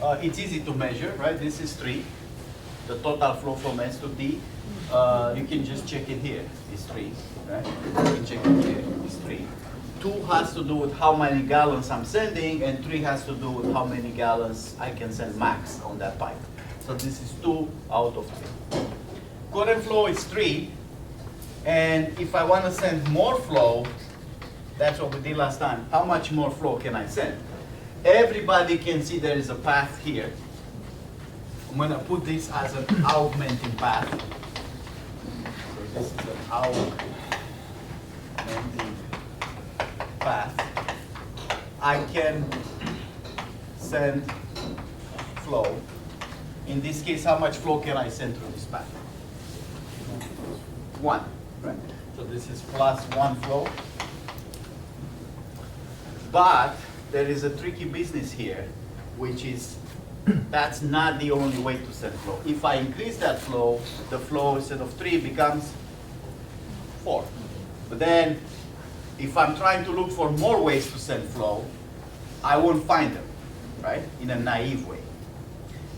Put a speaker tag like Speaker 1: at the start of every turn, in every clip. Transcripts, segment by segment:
Speaker 1: It's easy to measure, right? This is 3. The total flow from S to D. You can just check it here. It's 3, right? You can check it here. It's 3. 2 has to do with how many gallons I'm sending, and 3 has to do with how many gallons I can send max on that pipe. So this is 2 out of 3. Current flow is 3, and if I want to send more flow, that's what we did last time. How much more flow can I send? Everybody can see there is a path here. I'm going to put this as an augmenting path. So this is an augmenting path. I can send flow. In this case, how much flow can I send through this path? 1, right? So this is plus 1 flow. But there is a tricky business here, which is that's not the only way to send flow. If I increase that flow, the flow instead of 3 becomes 4. But then, if I'm trying to look for more ways to send flow, I won't find them, right? In a naive way.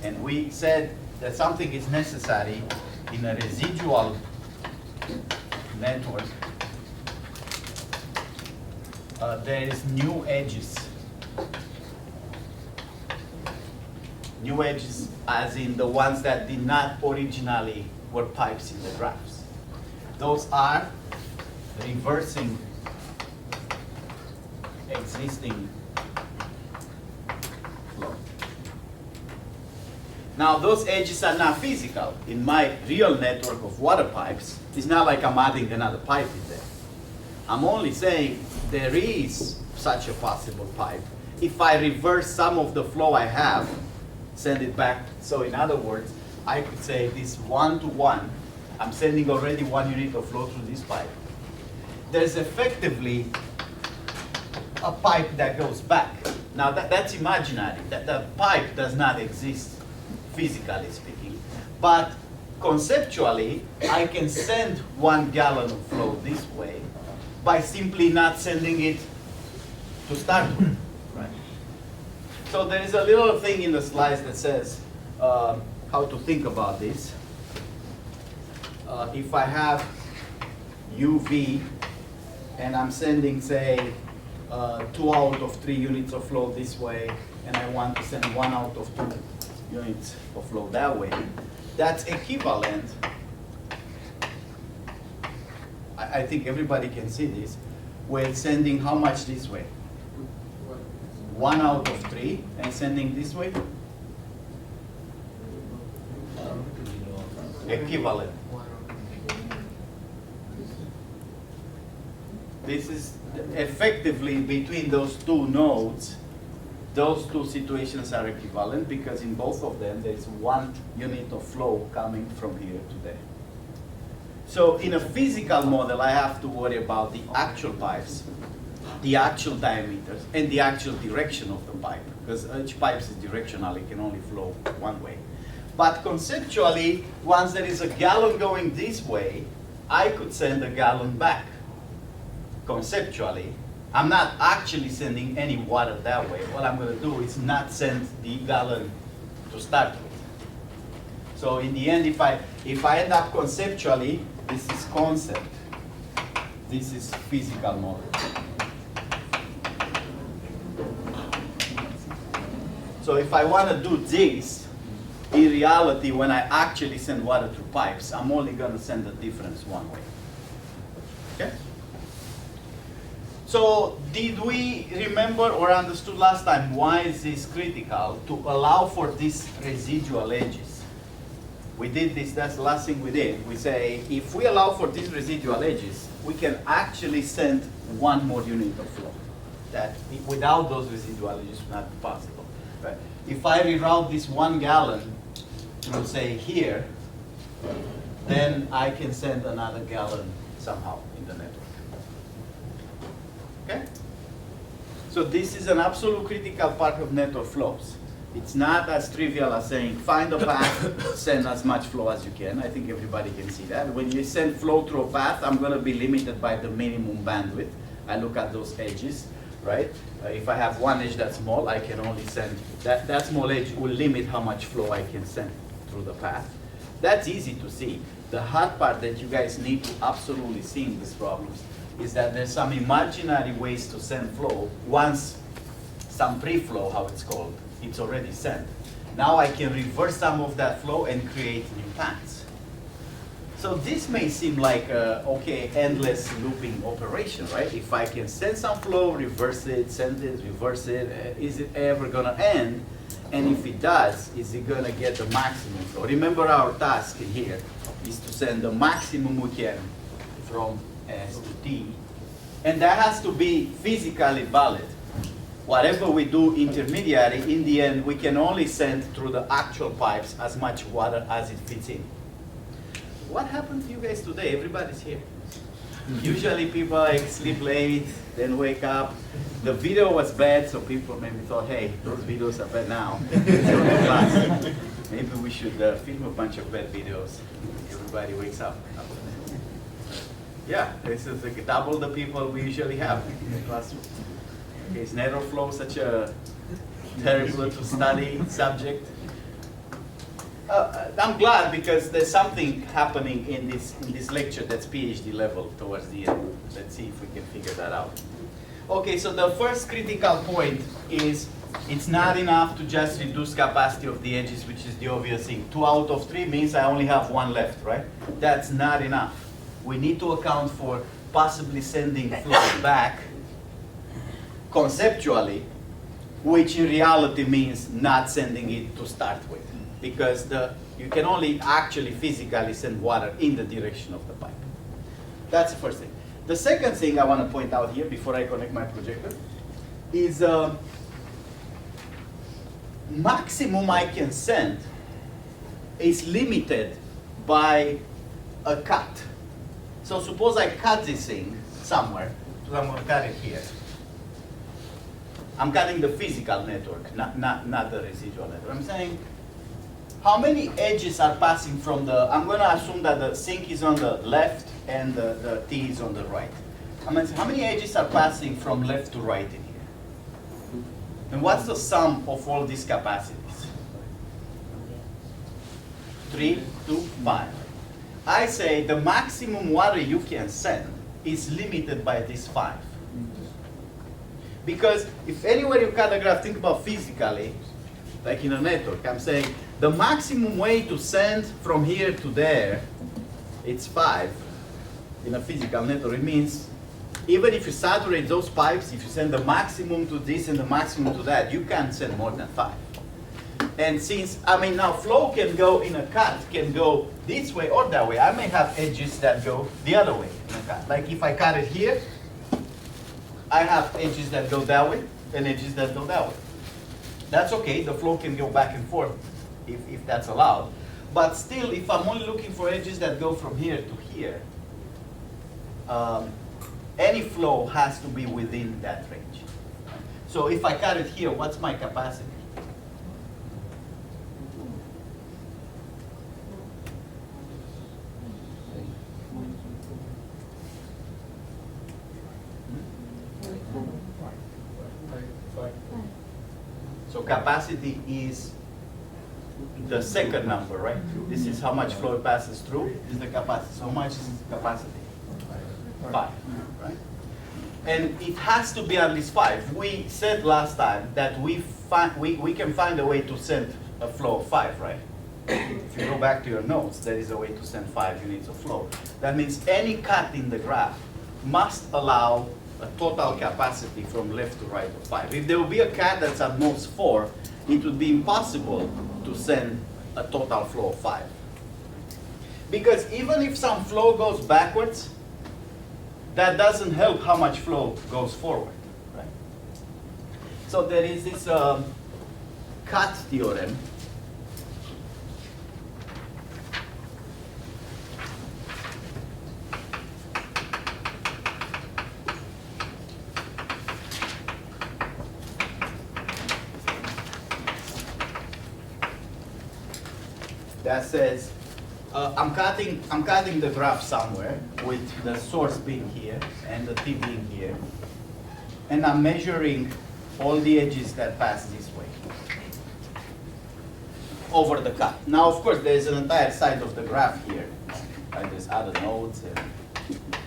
Speaker 1: And we said that something is necessary in a residual network. There is new edges. New edges as in the ones that did not originally were pipes in the graphs. Those are reversing existing flow. Now those edges are not physical. In my real network of water pipes, it's not like I'm adding another pipe in there. I'm only saying there is such a possible pipe. If I reverse some of the flow I have, send it back. So in other words, I could say this 1-to-1, I'm sending already 1 unit of flow through this pipe. There's effectively a pipe that goes back. Now that's imaginary. The pipe does not exist physically speaking. But conceptually, I can send 1 gallon of flow this way by simply not sending it to start with. Right? So there is a little thing in the slides that says how to think about this. If I have UV and I'm sending, say, 2 out of 3 units of flow this way, and I want to send 1 out of 2 units of flow that way, that's equivalent. I think everybody can see this. We're sending how much this way? 1 out of 3, and sending this way? Equivalent. This is effectively between those 2 nodes. Those 2 situations are equivalent because in both of them there's 1 unit of flow coming from here to there. So in a physical model, I have to worry about the actual pipes, the actual diameters, and the actual direction of the pipe, because each pipe is directional, it can only flow one way. But conceptually, once there is a gallon going this way, I could send a gallon back. Conceptually, I'm not actually sending any water that way. What I'm going to do is not send the gallon to start with. So in the end, if I end up conceptually, this is concept. This is physical model. So if I want to do this, in reality, when I actually send water through pipes, I'm only going to send the difference one way. Okay? So did we remember or understood last time why is this critical to allow for these residual edges? We did this, that's the last thing we did. We say, if we allow for these residual edges, we can actually send 1 more unit of flow. That without those residual edges would not be possible. Right? If I reroute this 1 gallon to say here, then I can send another gallon somehow in the network. Okay? So this is an absolute critical part of network flows. It's not as trivial as saying, find a path, send as much flow as you can. I think everybody can see that. When you send flow through a path, I'm going to be limited by the minimum bandwidth. I look at those edges. right? If I have one edge that's small, I can only send, that small edge will limit how much flow I can send through the path. That's easy to see. The hard part that you guys need to absolutely see in these problems is that there's some imaginary ways to send flow. Once some pre-flow, how it's called, it's already sent. Now I can reverse some of that flow and create new paths. So this may seem like a, okay, endless looping operation, right? If I can send some flow, reverse it, send it, reverse it, is it ever gonna end? And if it does, is it gonna get the maximum flow? Remember our task in here is to send the maximum we can from S to T. And that has to be physically valid. Whatever we do intermediary, in the end, we can only send through the actual pipes as much water as it fits in. What happened to you guys today? Everybody's here. Usually people like sleep late, then wake up. The video was bad, so people maybe thought, hey, those videos are bad now. Maybe we should film a bunch of bad videos. Everybody wakes up. Yeah, this is like double the people we usually have in the classroom. Okay, is Netflow such a terrible to study subject? I'm glad because there's something happening in this lecture that's PhD level towards the end. Let's see if we can figure that out. Okay, so the first critical point is it's not enough to just reduce capacity of the edges, which is the obvious thing. 2 out of 3 means I only have 1 left, right? That's not enough. We need to account for possibly sending flow back conceptually, which in reality means not sending it to start with, because you can only actually physically send water in the direction of the pipe. That's the first thing. The second thing I want to point out here before I connect my projector is maximum I can send is limited by a cut. So suppose I cut this thing somewhere, so I'm going to cut it here. I'm cutting the physical network, not the residual network. I'm saying how many edges are passing from the, I'm going to assume that the sink is on the left and the T is on the right. I'm going to say how many edges are passing from left to right in here? And what's the sum of all these capacities? 3, 2, 5. I say the maximum water you can send is limited by this 5. Because if anywhere you cut a graph, think about physically, like in a network, I'm saying the maximum way to send from here to there, it's 5 in a physical network. It means even if you saturate those pipes, if you send the maximum to this and the maximum to that, you can't send more than 5. And since, I mean, now flow can go in a cut, can go this way or that way. I may have edges that go the other way in a cut. Like if I cut it here, I have edges that go that way and edges that go that way. That's okay, the flow can go back and forth if that's allowed. But still, if I'm only looking for edges that go from here to here, any flow has to be within that range. So if I cut it here, what's my capacity? So capacity is the second number, right? This is how much flow passes through. This is the capacity. So how much is capacity? 5, right? And it has to be at least 5. We said last time that we can find a way to send a flow of 5, right? If you go back to your notes, there is a way to send 5 units of flow. That means any cut in the graph must allow a total capacity from left to right of 5. If there will be a cut that's at most 4, it would be impossible to send a total flow of 5. Because even if some flow goes backwards, that doesn't help how much flow goes forward, right? So there is this Cut Theorem. That says, I'm cutting the graph somewhere with the source being here and the T being here. and I'm measuring all the edges that pass this way over the cut. Now, of course, there's an entire side of the graph here. Right? There's other nodes and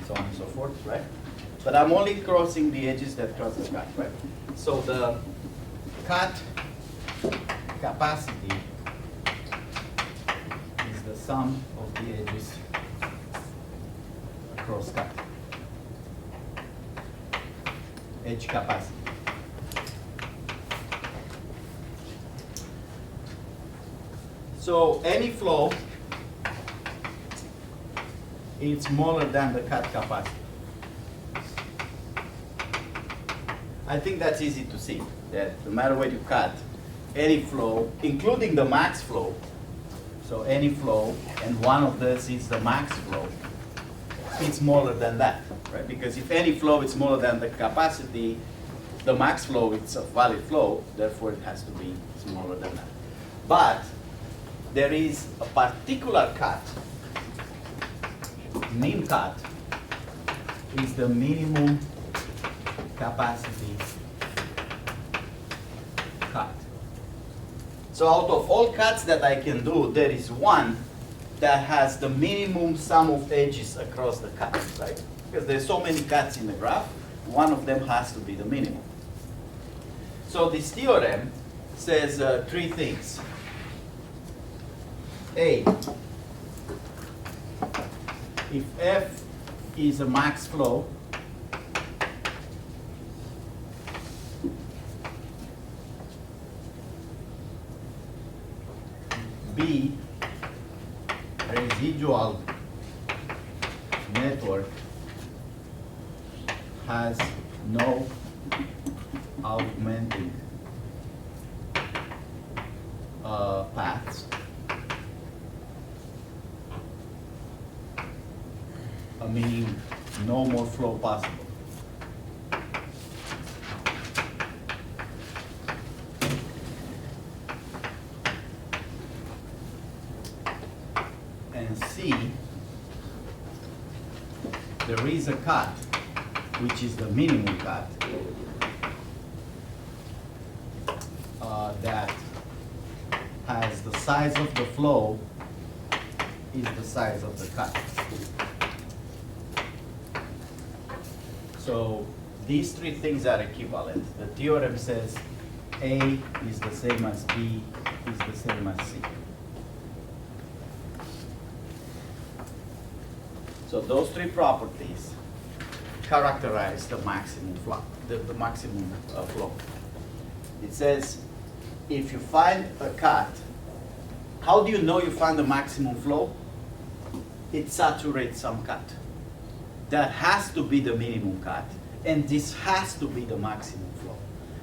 Speaker 1: so on and so forth, right? But I'm only crossing the edges that cross the cut, right? So the cut capacity is the sum of the edges across cut. Edge capacity. So any flow is smaller than the cut capacity. I think that's easy to see, that no matter what you cut, any flow, including the max flow, so any flow, and one of this is the max flow, it's smaller than that, right? Because if any flow is smaller than the capacity, the max flow is a valid flow, therefore it has to be smaller than that. But there is a particular cut, mean cut, is the minimum capacity cut. So out of all cuts that I can do, there is one that has the minimum sum of edges across the cut, right? Because there's so many cuts in the graph, one of them has to be the minimum. So this theorem says three things. A, if F is a max flow, B, residual network has no augmenting paths, meaning no more flow possible. And C, there is a cut, which is the minimum cut, that has the size of the flow is the size of the cut. So these three things are equivalent. The theorem says A is the same as B is the same as C. So those three properties characterize the maximum flow. The maximum flow. It says if you find a cut, how do you know you find the maximum flow? It saturates some cut. That has to be the minimum cut, and this has to be the maximum flow,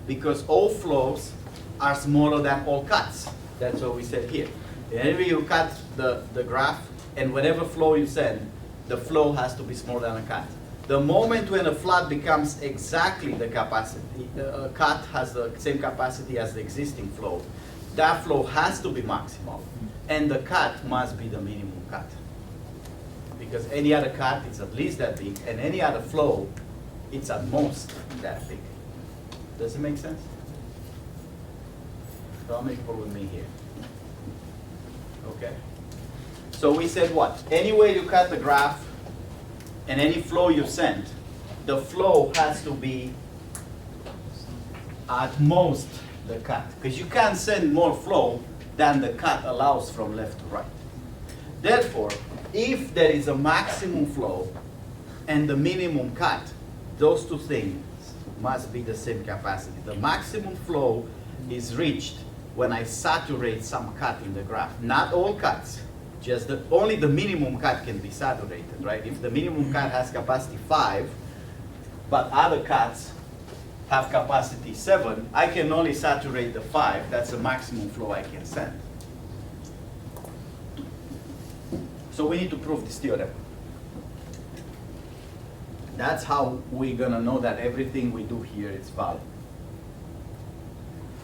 Speaker 1: because all flows are smaller than all cuts. That's what we said here. Whenever you cut the graph, and whatever flow you send, the flow has to be smaller than a cut. The moment when a flood becomes exactly the capacity, a cut has the same capacity as the existing flow, that flow has to be maximal, and the cut must be the minimum cut. Because any other cut is at least that big, and any other flow, it's at most that big. Does it make sense? Don't make people with me here. Okay. So we said what? Any way you cut the graph, and any flow you send, the flow has to be at most the cut. Because you can't send more flow than the cut allows from left to right. Therefore, if there is a maximum flow and the minimum cut, those two things must be the same capacity. The maximum flow is reached when I saturate some cut in the graph. Not all cuts, just only the minimum cut can be saturated, right? If the minimum cut has capacity 5, but other cuts have capacity 7, I can only saturate the 5. That's the maximum flow I can send. So we need to prove this theorem. That's how we're gonna know that everything we do here is valid.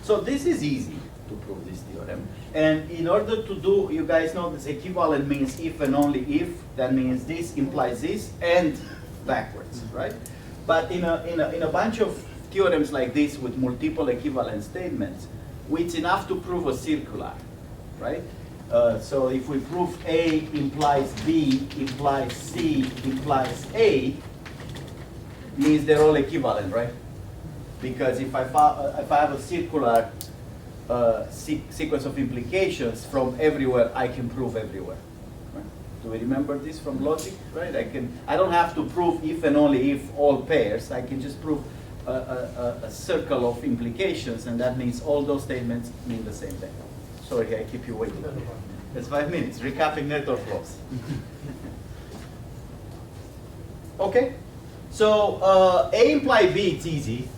Speaker 1: So this is easy to prove this theorem. And in order to do, you guys know this equivalent means if and only if. That means this implies this and backwards, right? But in a bunch of theorems like this with multiple equivalent statements, it's enough to prove a circular, right? So if we prove A implies B implies C implies A, means they're all equivalent, right? Because if I have a circular sequence of implications from everywhere, I can prove everywhere. Right? Do we remember this from logic? Right? I don't have to prove if and only if all pairs. I can just prove a circle of implications, and that means all those statements mean the same thing. Sorry, I keep you waiting. It's 5 minutes. Recapping network flows. Okay. So A imply B, it's easy.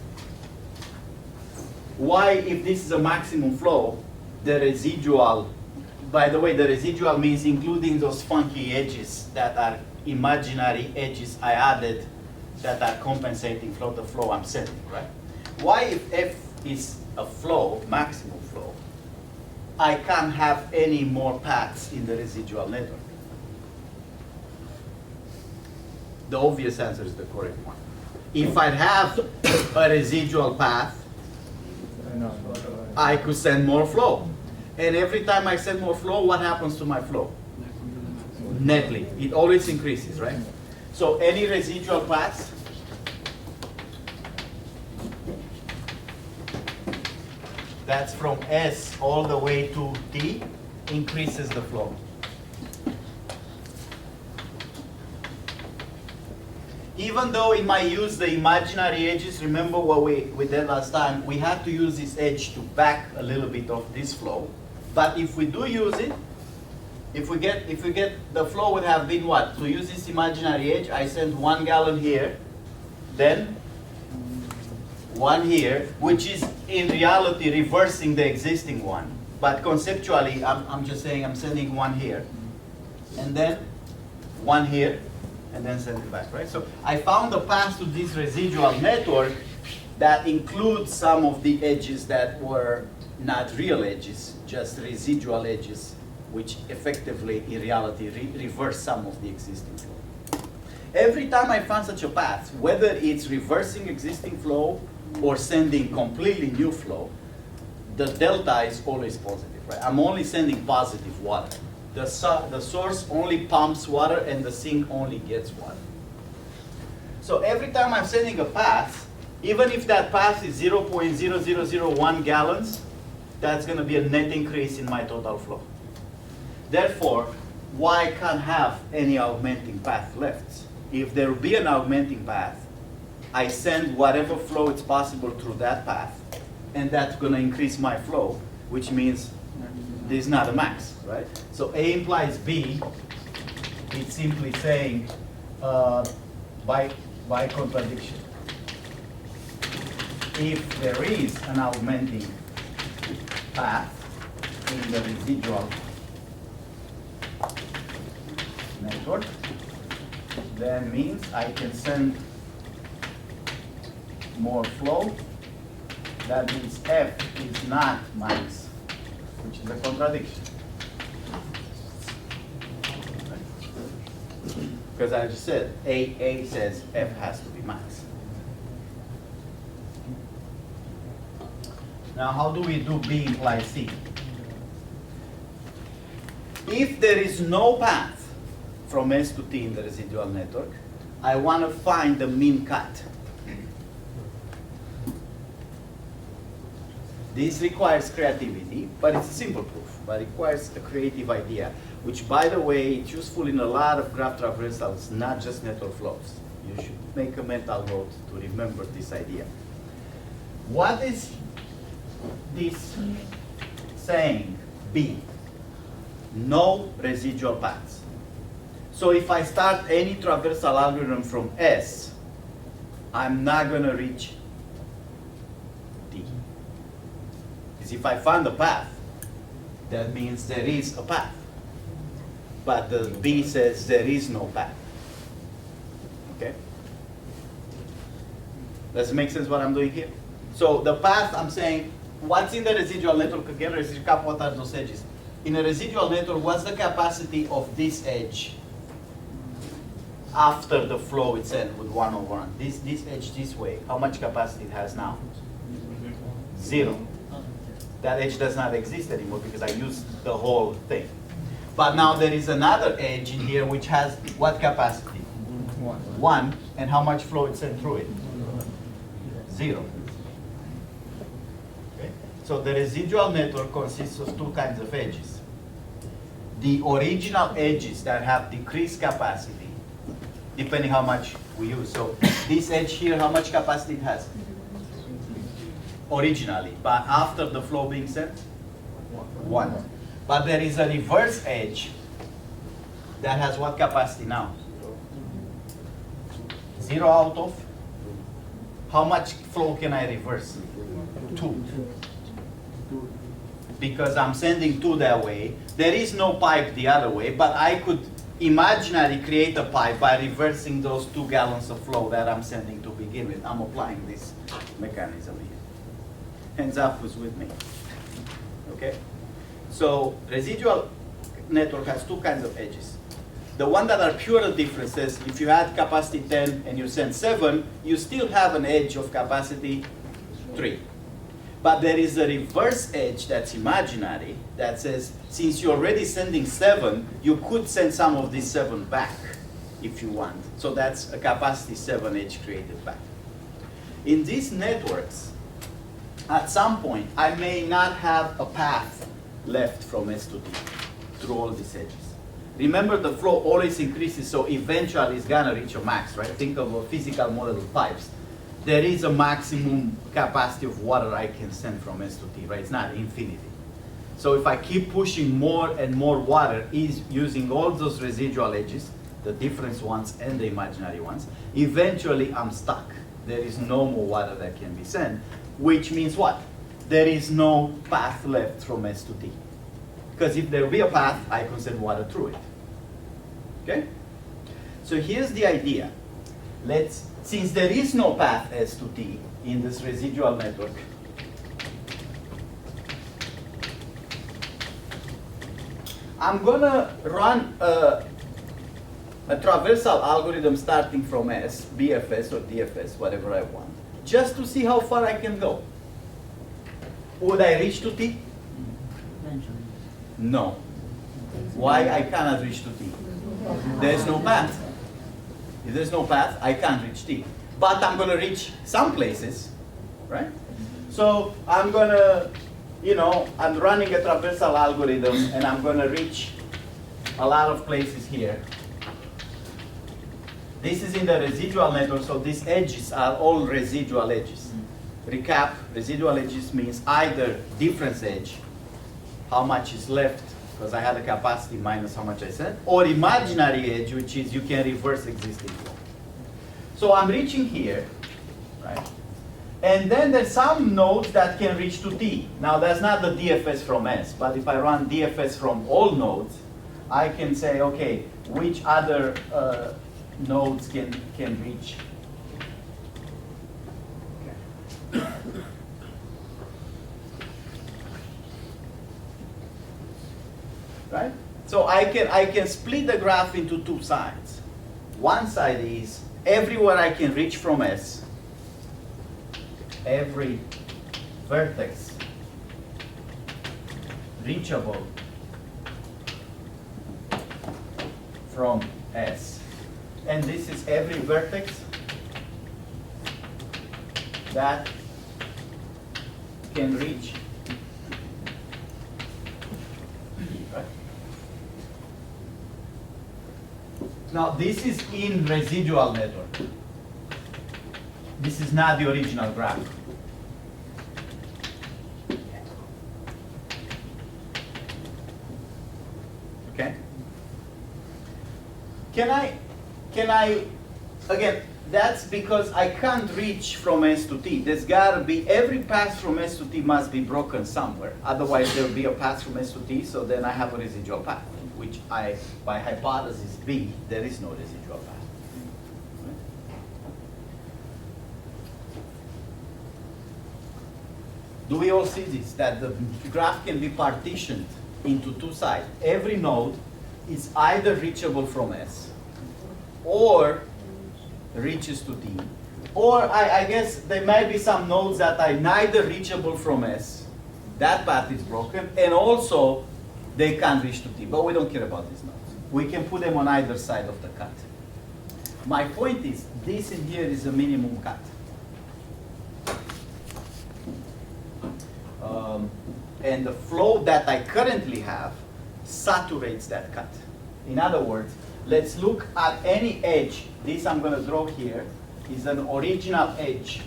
Speaker 1: Why, if this is a maximum flow, the residual, by the way, the residual means including those funky edges that are imaginary edges I added that are compensating for the flow I'm sending, right? Why, if F is a flow, maximum flow, I can't have any more paths in the residual network? The obvious answer is the correct one. If I have a residual path, I could send more flow. And every time I send more flow, what happens to my flow? Netly. It always increases, right? So any residual paths, that's from S all the way to T, increases the flow. Even though it might use the imaginary edges, remember what we did last time, we had to use this edge to back a little bit of this flow. But if we do use it, if we get the flow would have been what? To use this imaginary edge, I send 1 gallon here, then 1 here, which is in reality reversing the existing one. But conceptually, I'm just saying I'm sending 1 here, and then 1 here, and then send it back, right? So I found a path to this residual network that includes some of the edges that were not real edges, just residual edges, which effectively, in reality, reverse some of the existing flow. Every time I find such a path, whether it's reversing existing flow or sending completely new flow, the delta is always positive, right? I'm only sending positive water. The source only pumps water and the sink only gets water. So every time I'm sending a path, even if that path is 0.0001 gallons, that's going to be a net increase in my total flow. Therefore, why can't have any augmenting path left? If there will be an augmenting path, I send whatever flow is possible through that path, and that's going to increase my flow, which means this is not a max, right? So A implies B. It's simply saying by contradiction. If there is an augmenting path in the residual network, then means I can send more flow. That means F is not max, which is a contradiction. Because I just said A says F has to be max. Now how do we do B implies C? If there is no path from S to T in the residual network, I want to find the mean cut. This requires creativity, but it's a simple proof, but it requires a creative idea, which, by the way, it's useful in a lot of graph traversals, not just network flows. You should make a mental note to remember this idea. What is this saying? B, no residual paths. So if I start any traversal algorithm from S, I'm not going to reach D. Because if I find a path, that means there is a path. But the B says there is no path. Okay? Does it make sense what I'm doing here? So the path, I'm saying, what's in the residual network? Again, let's recap what are those edges. In a residual network, what's the capacity of this edge after the flow it's in with 1/1. This edge this way, how much capacity it has now? 0. That edge does not exist anymore because I used the whole thing. But now there is another edge in here which has what capacity? 1. And how much flow it sent through it? 0. Okay. So the residual network consists of two kinds of edges. The original edges that have decreased capacity, depending how much we use. So this edge here, how much capacity it has? Originally, but after the flow being sent? 1. But there is a reverse edge that has what capacity now? 0 out of? How much flow can I reverse? 2. Because I'm sending 2 that way. There is no pipe the other way, but I could imaginarily create a pipe by reversing those 2 gallons of flow that I'm sending to begin with. I'm applying this mechanism here. Hands up who's with me. Okay? So residual network has 2 kinds of edges. The one that are pure differences, if you had capacity 10 and you send 7, you still have an edge of capacity 3. But there is a reverse edge that's imaginary that says, since you're already sending 7, you could send some of this 7 back if you want. So that's a capacity 7 edge created back. In these networks, at some point, I may not have a path left from S to T through all these edges. Remember, the flow always increases, so eventually it's gonna reach a max, right? Think of a physical model of pipes. There is a maximum capacity of water I can send from S to T, right? It's not infinity. So if I keep pushing more and more water, is using all those residual edges, the difference ones and the imaginary ones, eventually I'm stuck. There is no more water that can be sent, which means what? There is no path left from S to T. Because if there be a path, I can send water through it. Okay? So here's the idea. Since there is no path S to T in this residual network, I'm gonna run a traversal algorithm starting from S, BFS or DFS, whatever I want, just to see how far I can go. Would I reach to T? No. Why I cannot reach to T? There's no path. If there's no path, I can't reach T. But I'm gonna reach some places, right? So I'm gonna, I'm running a traversal algorithm and I'm gonna reach a lot of places here. This is in the residual network, so these edges are all residual edges. Recap, residual edges means either difference edge, how much is left, because I had a capacity minus how much I sent, or imaginary edge, which is you can reverse existing flow. So I'm reaching here, right? And then there's some nodes that can reach to T. Now that's not the DFS from S, but if I run DFS from all nodes, I can say, okay, which other nodes can reach. Okay. Right? So I can split the graph into 2 sides. One side is everywhere I can reach from S, every vertex reachable from S. And this is every vertex that can reach. Right? Now this is in residual network. This is not the original graph. Okay? Can I, again, that's because I can't reach from S to T. There's gotta be, every path from S to T must be broken somewhere. Otherwise there'll be a path from S to T, so then I have a residual path, which by hypothesis B, there is no residual path. Right? Do we all see this? That the graph can be partitioned into 2 sides. Every node is either reachable from S or reaches to D. Or I guess there might be some nodes that are neither reachable from S, that path is broken, and also they can't reach to T, but we don't care about these nodes. We can put them on either side of the cut. My point is, this in here is a minimum cut. And the flow that I currently have saturates that cut. In other words, let's look at any edge. This I'm going to draw here is an original edge.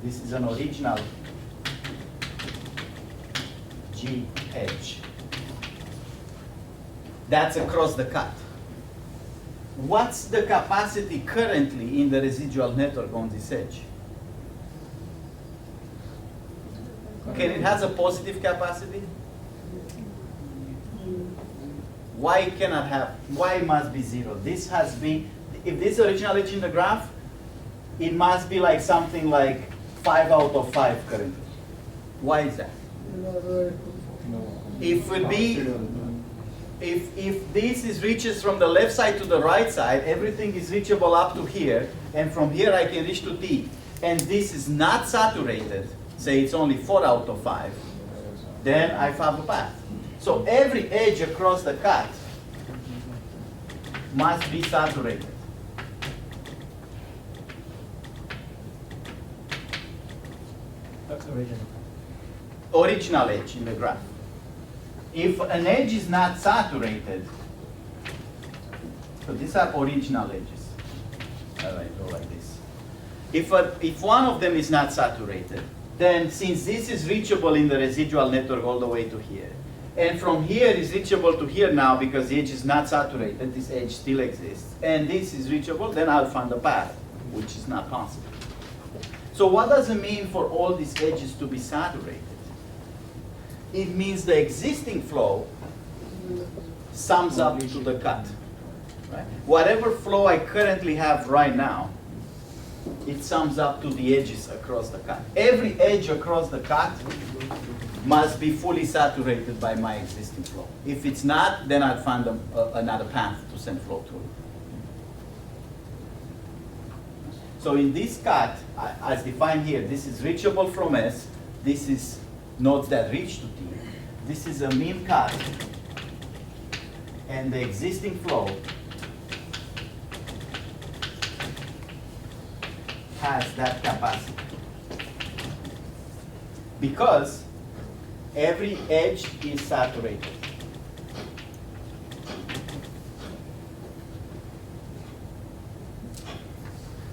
Speaker 1: This is an original G edge. That's across the cut. What's the capacity currently in the residual network on this edge? Okay, it has a positive capacity. Why it cannot have? Why it must be zero? This has been, if this original edge in the graph, it must be like something like 5 out of 5 currently. Why is that? If it be, if this is reaches from the left side to the right side, everything is reachable up to here, and from here I can reach to T, and this is not saturated, say it's only 4 out of 5, then I have a path. So every edge across the cut must be saturated.
Speaker 2: That's original.
Speaker 1: Original edge in the graph. If an edge is not saturated, so these are original edges. All right, go like this. If one of them is not saturated, then since this is reachable in the residual network all the way to here, and from here is reachable to here now because the edge is not saturated, this edge still exists, and this is reachable, then I'll find a path, which is not possible. So what does it mean for all these edges to be saturated? It means the existing flow sums up to the cut. Right? Whatever flow I currently have right now, it sums up to the edges across the cut. Every edge across the cut must be fully saturated by my existing flow. If it's not, then I'll find another path to send flow through. So in this cut, as defined here, this is reachable from S. This is nodes that reach to T. This is a mean cut. And the existing flow has that capacity. Because every edge is saturated.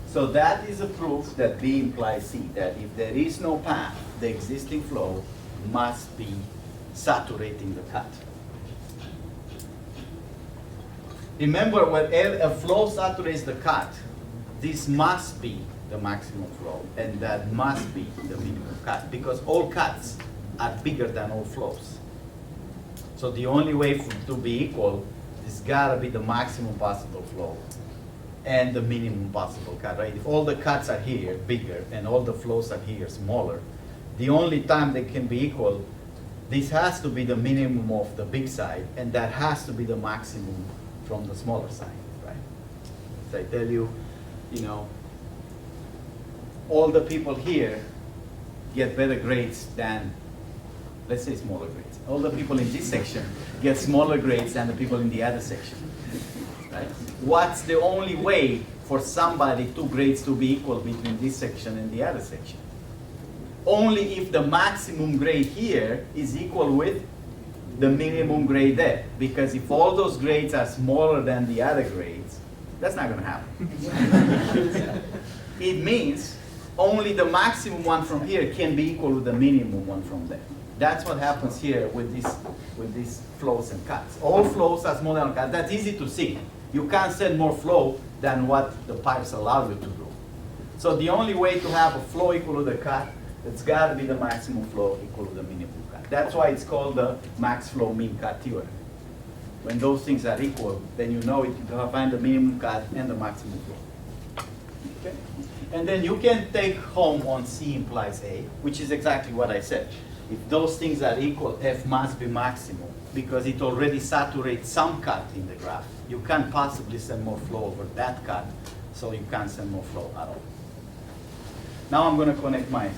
Speaker 1: So that is a proof that B implies C, that if there is no path, the existing flow must be saturating the cut. Remember, when a flow saturates the cut, this must be the maximum flow, and that must be the minimum cut, because all cuts are bigger than all flows. So the only way to be equal, it's gotta be the maximum possible flow and the minimum possible cut, right? If all the cuts are here, bigger, and all the flows are here, smaller, the only time they can be equal, this has to be the minimum of the big side, and that has to be the maximum from the smaller side, right? So I tell you, you know, all the people here get better grades than, let's say, smaller grades. All the people in this section get smaller grades than the people in the other section. Right? What's the only way for somebody 2 grades to be equal between this section and the other section? Only if the maximum grade here is equal with the minimum grade there. Because if all those grades are smaller than the other grades, that's not going to happen. It means only the maximum one from here can be equal with the minimum one from there. That's what happens here with these flows and cuts. All flows are smaller than cuts. That's easy to see. You can't send more flow than what the pipes allow you to do. So the only way to have a flow equal to the cut, it's got to be the maximum flow equal to the minimum cut. That's why it's called the max flow mean cut theorem. When those things are equal, then you know it, you can find the minimum cut and the maximum flow. Okay? And then you can take home on C implies A, which is exactly what I said. If those things are equal, F must be maximum, because it already saturates some cut in the graph. You can't possibly send more flow over that cut, so you can't send more flow at all. Now I'm going to connect my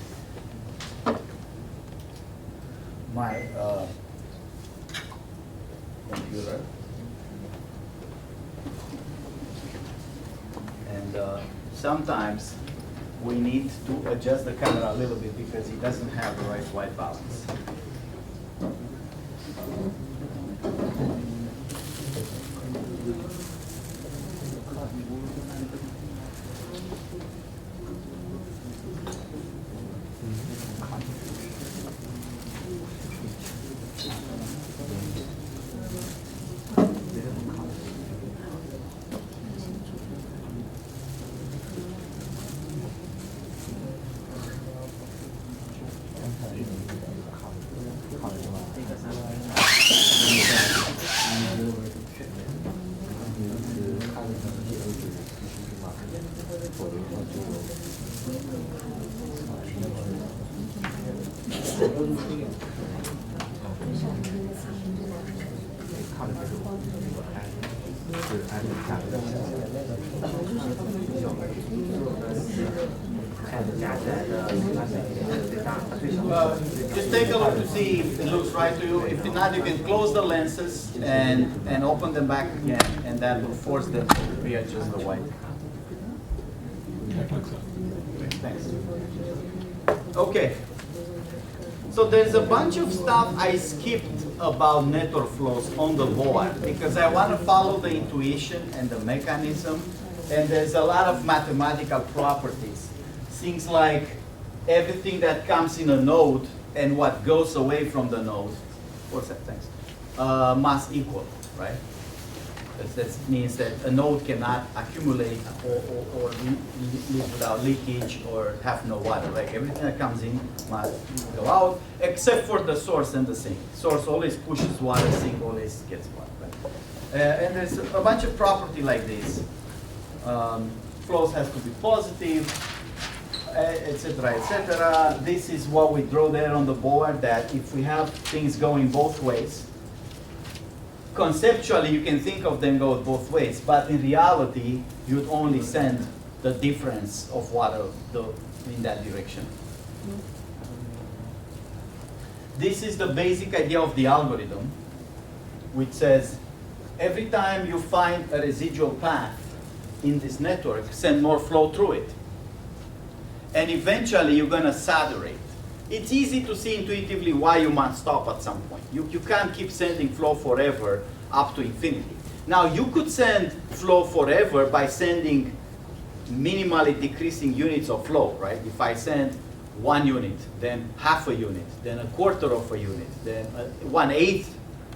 Speaker 1: computer. And sometimes we need to adjust the camera a little bit because it doesn't have the right white balance. Just take a look to see if it looks right to you. If not, you can close the lenses and open them back again, and that will force them to readjust the white. Thanks. Okay. So there's a bunch of stuff I skipped about network flows on the board because I want to follow the intuition and the mechanism, and there's a lot of mathematical properties. Things like everything that comes in a node and what goes away from the node, what's that, thanks, must equal, right? That means that a node cannot accumulate or live without leakage or have no water, right? Everything that comes in must go out, except for the source and the sink. Source always pushes water, sink always gets water, right? And there's a bunch of property like this. Flows has to be positive, etc., etc. This is what we draw there on the board, that if we have things going both ways, conceptually you can think of them go both ways, but in reality you'd only send the difference of water in that direction. This is the basic idea of the algorithm, which says every time you find a residual path in this network, send more flow through it. And eventually you're going to saturate. It's easy to see intuitively why you must stop at some point. You can't keep sending flow forever up to infinity. Now you could send flow forever by sending minimally decreasing units of flow, right? If I send 1 unit, then half a unit, then a quarter of a unit, then 1/8,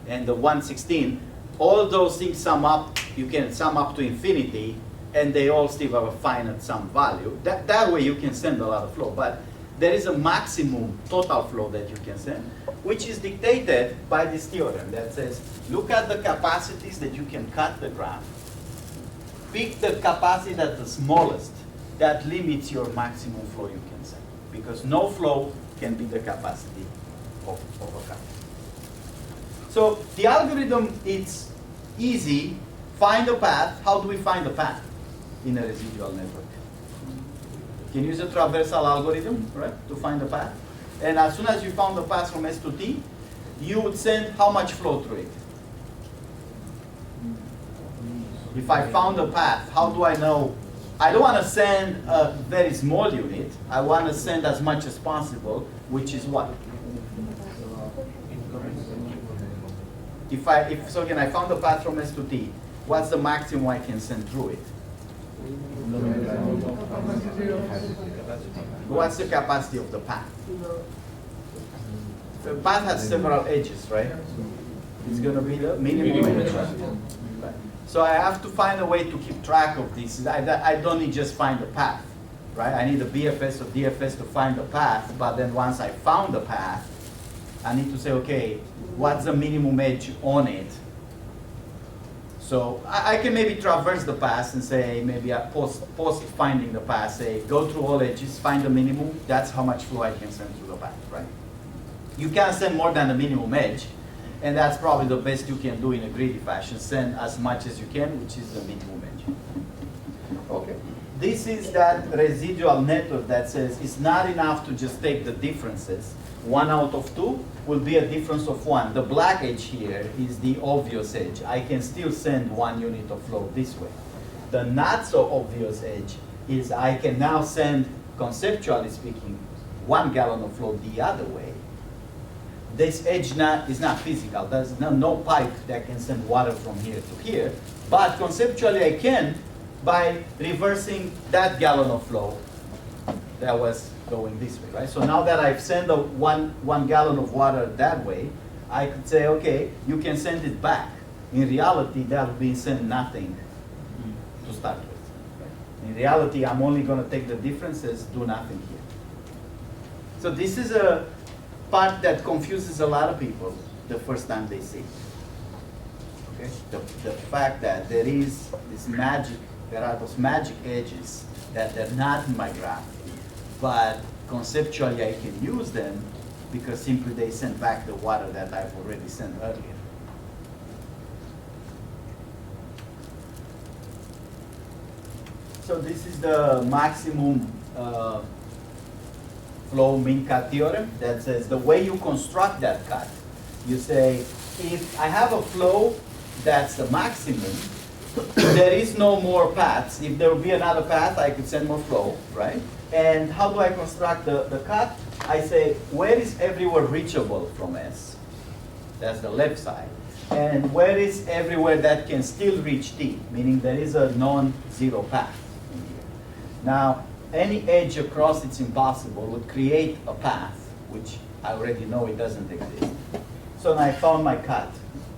Speaker 1: and the 1/16, all those things sum up, you can sum up to infinity, and they all still have a finite sum value. That way you can send a lot of flow. But there is a maximum total flow that you can send, which is dictated by this theorem that says, look at the capacities that you can cut the graph. Pick the capacity that's the smallest. That limits your maximum flow you can send, because no flow can be the capacity of a cut. So the algorithm, it's easy. Find a path. How do we find a path in a residual network? You can use a traversal algorithm, right, to find the path. And as soon as you found the path from S to T, you would send how much flow through it? If I found a path, how do I know? I don't want to send a very small unit. I want to send as much as possible, which is what? So again, I found the path from S to T. What's the maximum I can send through it? What's the capacity of the path? The path has several edges, right? It's going to be the minimum edge. Right. So I have to find a way to keep track of this. I don't need just find the path, right? I need a BFS or DFS to find the path, but then once I found the path, I need to say, okay, what's the minimum edge on it? So I can maybe traverse the path and say, maybe post finding the path, say, go through all edges, find the minimum, that's how much flow I can send through the path, right? You can't send more than the minimum edge, and that's probably the best you can do in a greedy fashion. Send as much as you can, which is the minimum edge. Okay. This is that residual network that says it's not enough to just take the differences. 1 out of 2 will be a difference of 1. The black edge here is the obvious edge. I can still send 1 unit of flow this way. The not so obvious edge is I can now send, conceptually speaking, 1 gallon of flow the other way. This edge is not physical. There's no pipe that can send water from here to here. But conceptually I can by reversing that gallon of flow that was going this way, right? So now that I've sent one gallon of water that way, I could say, okay, you can send it back. In reality, that would be send nothing to start with. Right? In reality, I'm only going to take the differences, do nothing here. So this is a part that confuses a lot of people the first time they see it. Okay? The fact that there is this magic, there are those magic edges that they're not in my graph, but conceptually I can use them because simply they send back the water that I've already sent earlier. So this is the maximum flow mean cut theorem that says the way you construct that cut, you say if I have a flow that's the maximum, there is no more paths. If there will be another path, I could send more flow, right? And how do I construct the cut? I say, where is everywhere reachable from S? That's the left side. And where is everywhere that can still reach T? Meaning there is a non-zero path in here. Now, any edge across it's impossible would create a path, which I already know it doesn't exist. So now I found my cut.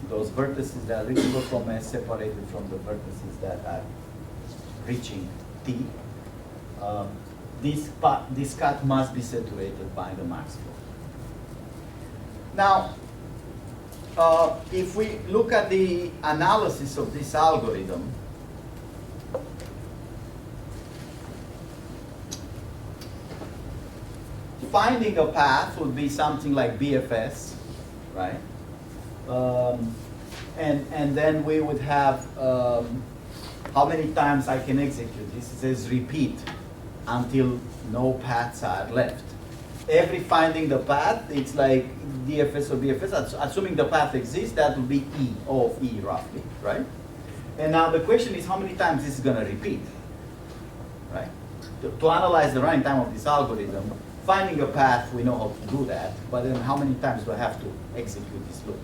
Speaker 1: Those vertices that are reachable from S separated from the vertices that are reaching T. This cut must be saturated by the max flow. Now, if we look at the analysis of this algorithm, finding a path would be something like BFS, right? And then we would have how many times I can execute this. It says repeat until no paths are left. Every finding the path, it's like DFS or BFS. Assuming the path exists, that would be E, O of E roughly, right? And now the question is how many times this is going to repeat, right? To analyze the running time of this algorithm, finding a path, we know how to do that, but then how many times do I have to execute this loop?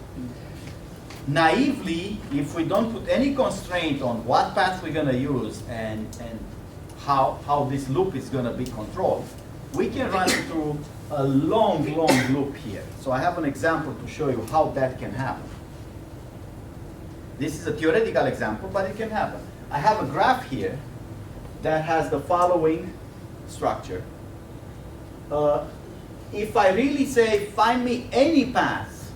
Speaker 1: Naively, if we don't put any constraint on what path we're going to use and how this loop is going to be controlled, we can run it through a long loop here. So I have an example to show you how that can happen. This is a theoretical example, but it can happen. I have a graph here that has the following structure. If I really say, find me any path,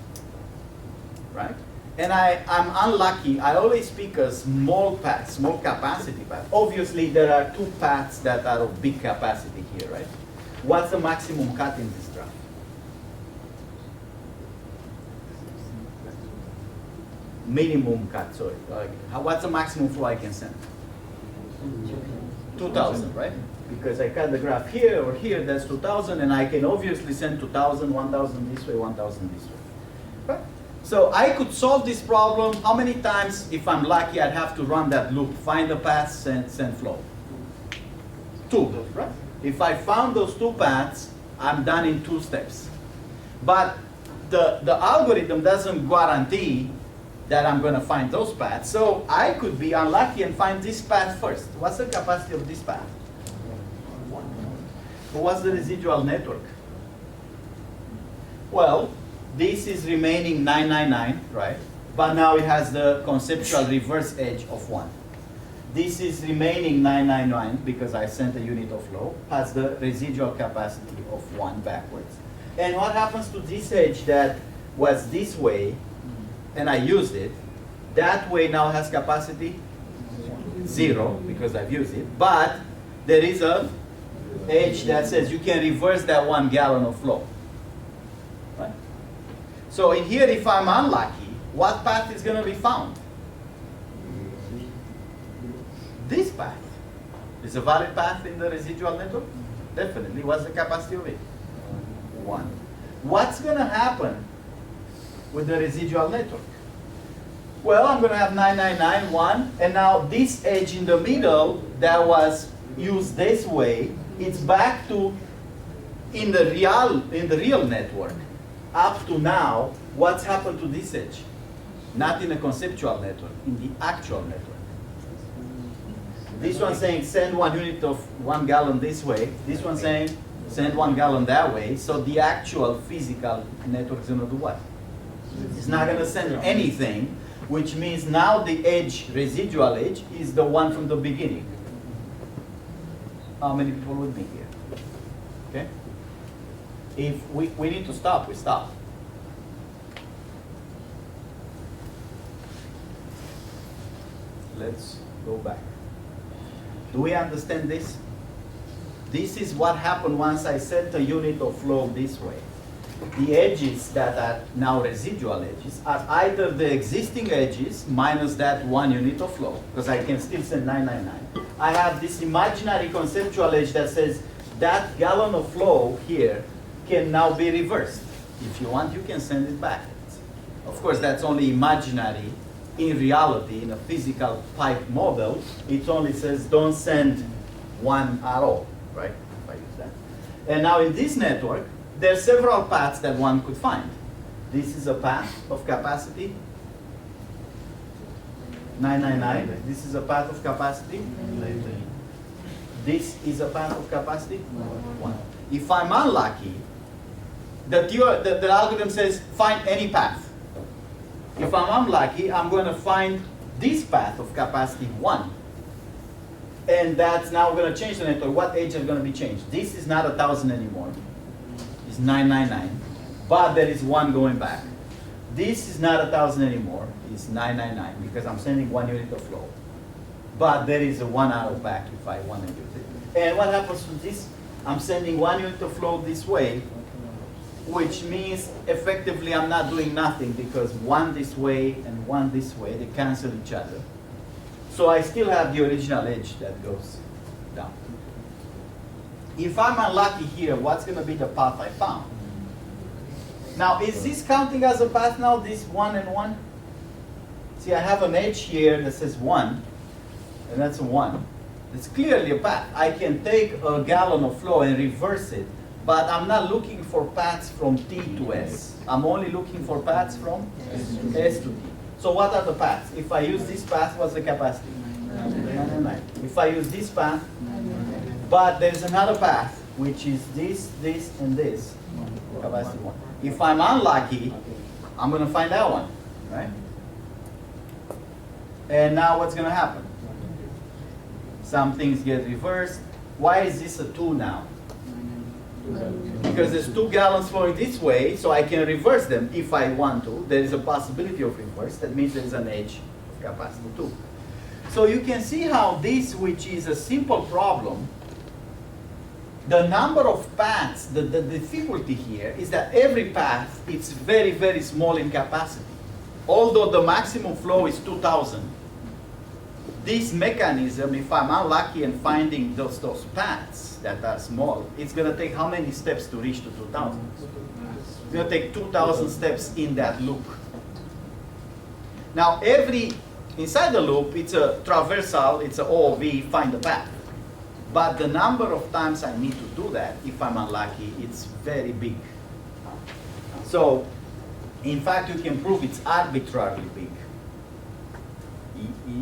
Speaker 1: right? And I'm unlucky, I always pick a small path, small capacity path. Obviously, there are two paths that are of big capacity here, right? What's the maximum cut in this graph? Minimum cut, sorry. What's the maximum flow I can send? 2,000, right? Because I cut the graph here or here, that's 2,000, and I can obviously send 2,000, 1,000 this way, 1,000 this way. Right? So I could solve this problem. How many times, if I'm lucky, I'd have to run that loop, find the path, send flow? 2, right? If I found those 2 paths, I'm done in 2 steps. But the algorithm doesn't guarantee that I'm going to find those paths. So I could be unlucky and find this path first. What's the capacity of this path? But what's the residual network? Well, this is remaining 999, right? But now it has the conceptual reverse edge of 1. This is remaining 999 because I sent a unit of flow, has the residual capacity of 1 backwards. And what happens to this edge that was this way, and I used it, That way now has capacity 0 because I've used it, but there is a edge that says you can reverse that 1 gallon of flow. Right? So in here, if I'm unlucky, what path is going to be found? This path. Is a valid path in the residual network? Definitely. What's the capacity of it? 1. What's going to happen with the residual network? Well, I'm going to have 999, 1, and now this edge in the middle that was used this way, it's back to in the real network. Up to now, what's happened to this edge? Not in a conceptual network, in the actual network. This one saying send 1 unit of 1 gallon this way. This one saying send 1 gallon that way. So the actual physical network is going to do what? It's not going to send anything, which means now the edge, residual edge, is the one from the beginning. How many people would be here? Okay? If we need to stop, we stop. Let's go back. Do we understand this? This is what happened once I set a unit of flow this way. The edges that are now residual edges are either the existing edges minus that 1 unit of flow, because I can still send 999. I have this imaginary conceptual edge that says that gallon of flow here can now be reversed. If you want, you can send it back. Of course, that's only imaginary. In reality, in a physical pipe model, it only says don't send 1 at all, right? If I use that. And now in this network, there are several paths that one could find. This is a path of capacity, 999. This is a path of capacity. This is a path of capacity, 1. If I'm unlucky, the algorithm says find any path. If I'm unlucky, I'm going to find this path of capacity 1. And that's now going to change the network. What edge is going to be changed? This is not 1,000 anymore. It's 999. But there is 1 going back. This is not 1,000 anymore. It's 999 because I'm sending 1 unit of flow. But there is a 1 arrow back if I want to use it. And what happens to this? I'm sending 1 unit of flow this way, which means effectively I'm not doing nothing because 1 this way and 1 this way, they cancel each other. So I still have the original edge that goes down. If I'm unlucky here, what's going to be the path I found? Now, is this counting as a path now, this 1 and 1? See, I have an edge here that says 1, and that's a 1. It's clearly a path. I can take a gallon of flow and reverse it. But I'm not looking for paths from T to S. I'm only looking for paths from S to T. So what are the paths? If I use this path, what's the capacity? 999. If I use this path, but there's another path, which is this, this, and this, capacity 1. If I'm unlucky, I'm going to find that one, right? And now what's going to happen? Some things get reversed. Why is this a 2 now? Because there's 2 gallons flowing this way, so I can reverse them if I want to. There is a possibility of reverse. That means there is an edge of capacity 2. So you can see how this, which is a simple problem, the number of paths, the difficulty here is that every path is very, very small in capacity. Although the maximum flow is 2,000, this mechanism, if I'm unlucky in finding those paths that are small, it's going to take how many steps to reach to 2,000? It's going to take 2,000 steps in that loop. Now, inside the loop, it's a traversal, it's a OOV, find the path. But the number of times I need to do that, if I'm unlucky, it's very big. So, in fact, you can prove it's arbitrarily big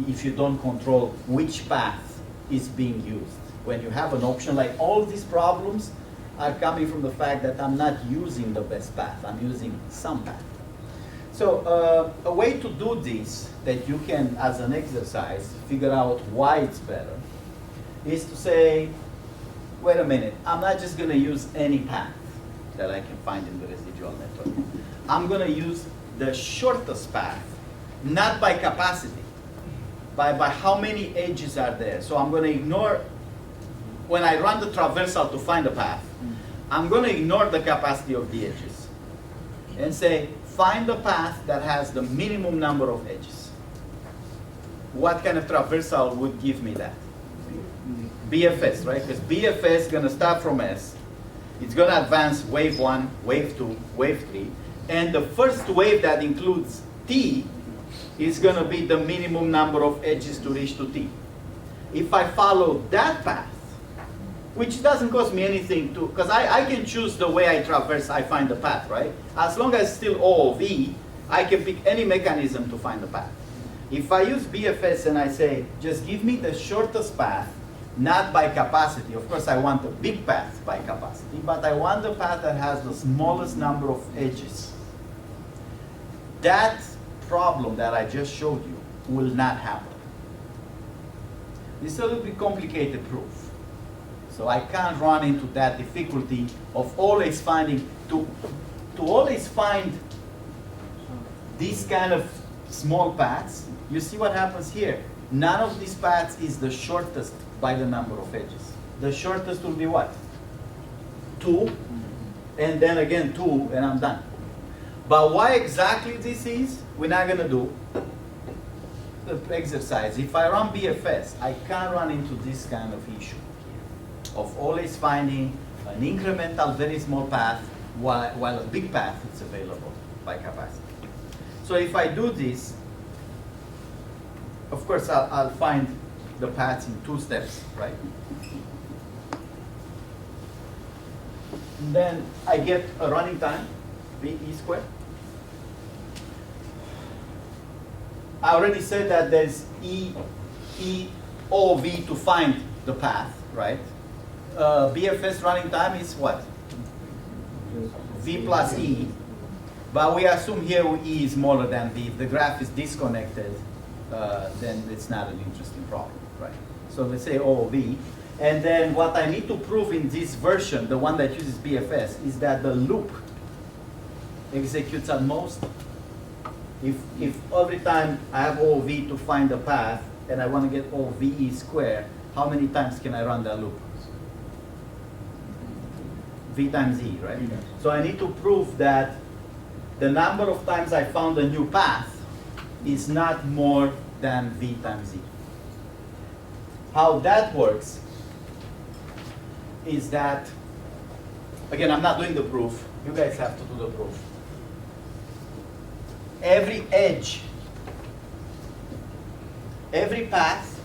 Speaker 1: if you don't control which path is being used. When you have an option, like all these problems are coming from the fact that I'm not using the best path, I'm using some path. So a way to do this, that you can, as an exercise, figure out why it's better, is to say, wait a minute, I'm not just going to use any path that I can find in the residual network. I'm going to use the shortest path not by capacity, by how many edges are there. So I'm going to ignore, when I run the traversal to find the path, I'm going to ignore the capacity of the edges and say, find the path that has the minimum number of edges. What kind of traversal would give me that? BFS, right? Because BFS is going to start from S. It's going to advance wave 1, wave 2, wave 3. And the first wave that includes T is going to be the minimum number of edges to reach to T. If I follow that path, which doesn't cost me anything to, because I can choose the way I traverse, I find the path, right? As long as it's still O of E, I can pick any mechanism to find the path. If I use BFS and I say, just give me the shortest path, not by capacity. Of course, I want a big path by capacity, but I want the path that has the smallest number of edges. That problem that I just showed you will not happen. This is a little bit complicated proof. So I can't run into that difficulty of always finding, to always find these kind of small paths. You see what happens here? None of these paths is the shortest by the number of edges. The shortest will be what? 2, and then again 2, and I'm done. But why exactly this is, we're not going to do the exercise. If I run BFS, I can't run into this kind of issue of always finding an incremental, very small path while a big path is available by capacity. So if I do this, of course, I'll find the paths in 2 steps, right? And then I get a running time, V E squared. I already said that there's E O V to find the path, right? BFS running time is what? V plus E. But we assume here E is smaller than V. If the graph is disconnected, then it's not an interesting problem, right? So let's say O of V. And then what I need to prove in this version, the one that uses BFS, is that the loop executes at most. If every time I have O of V to find the path, and I want to get O of VE squared, how many times can I run that loop? V times E, right? Yeah. So I need to prove that the number of times I found a new path is not more than V times E. How that works is that, again, I'm not doing the proof. You guys have to do the proof. Every edge, every path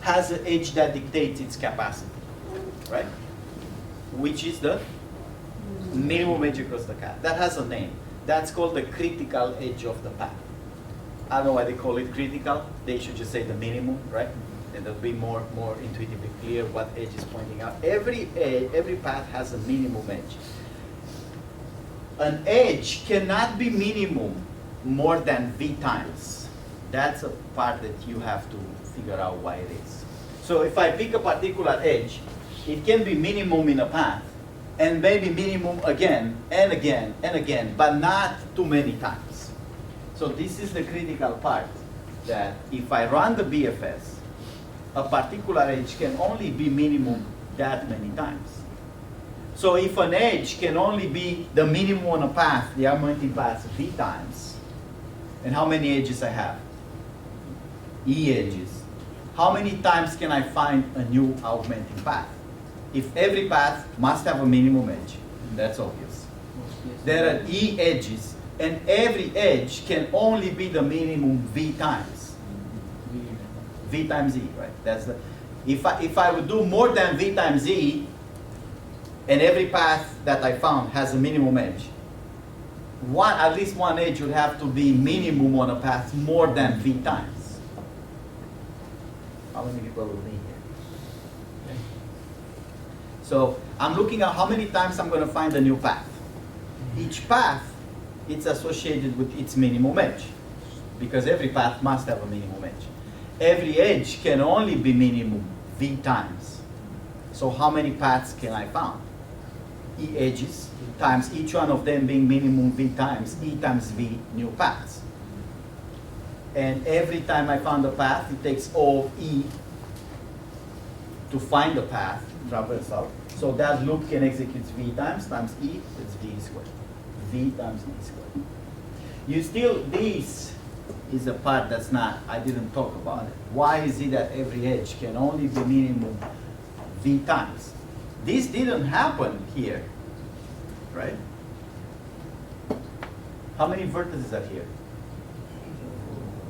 Speaker 1: has an edge that dictates its capacity, right? Which is the minimum edge across the path. That has a name. That's called the critical edge of the path. I don't know why they call it critical. They should just say the minimum, right? And it'll be more intuitively clear what edge is pointing out. Every path has a minimum edge. An edge cannot be minimum more than V times. That's a part that you have to figure out why it is. So if I pick a particular edge, it can be minimum in a path, and maybe minimum again, and again, and again, but not too many times. So this is the critical part, that if I run the BFS, a particular edge can only be minimum that many times. So if an edge can only be the minimum on a path, the augmenting path V times, and how many edges I have? E edges. How many times can I find a new augmenting path? If every path must have a minimum edge, that's obvious. There are E edges, and every edge can only be the minimum V times. V times E, right? That's the. If I would do more than V times E, and every path that I found has a minimum edge, at least one edge would have to be minimum on a path more than V times. How many people will be here? Okay. So I'm looking at how many times I'm going to find a new path. Each path, it's associated with its minimum edge, because every path must have a minimum edge. Every edge can only be minimum V times. So how many paths can I find? E edges times each one of them being minimum V times E times V new paths. And every time I found a path, it takes O of E to find the path, traversal. So that loop can execute V times E, it's V squared. V times E squared. You still, this is a part that's not, I didn't talk about it. Why is it that every edge can only be minimum V times? This didn't happen here, right? How many vertices are here?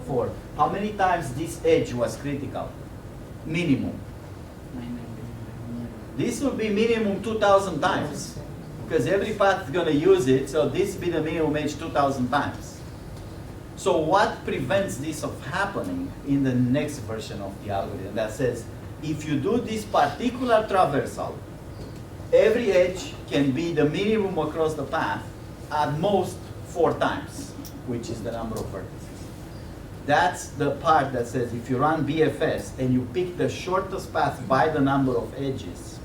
Speaker 1: 4. How many times this edge was critical? Minimum. This will be minimum 2,000 times, because every path is going to use it, so this will be the minimum edge 2,000 times. So what prevents this of happening in the next version of the algorithm that says, if you do this particular traversal, every edge can be the minimum across the path at most 4 times, which is the number of vertices. That's the part that says if you run BFS and you pick the shortest path by the number of edges,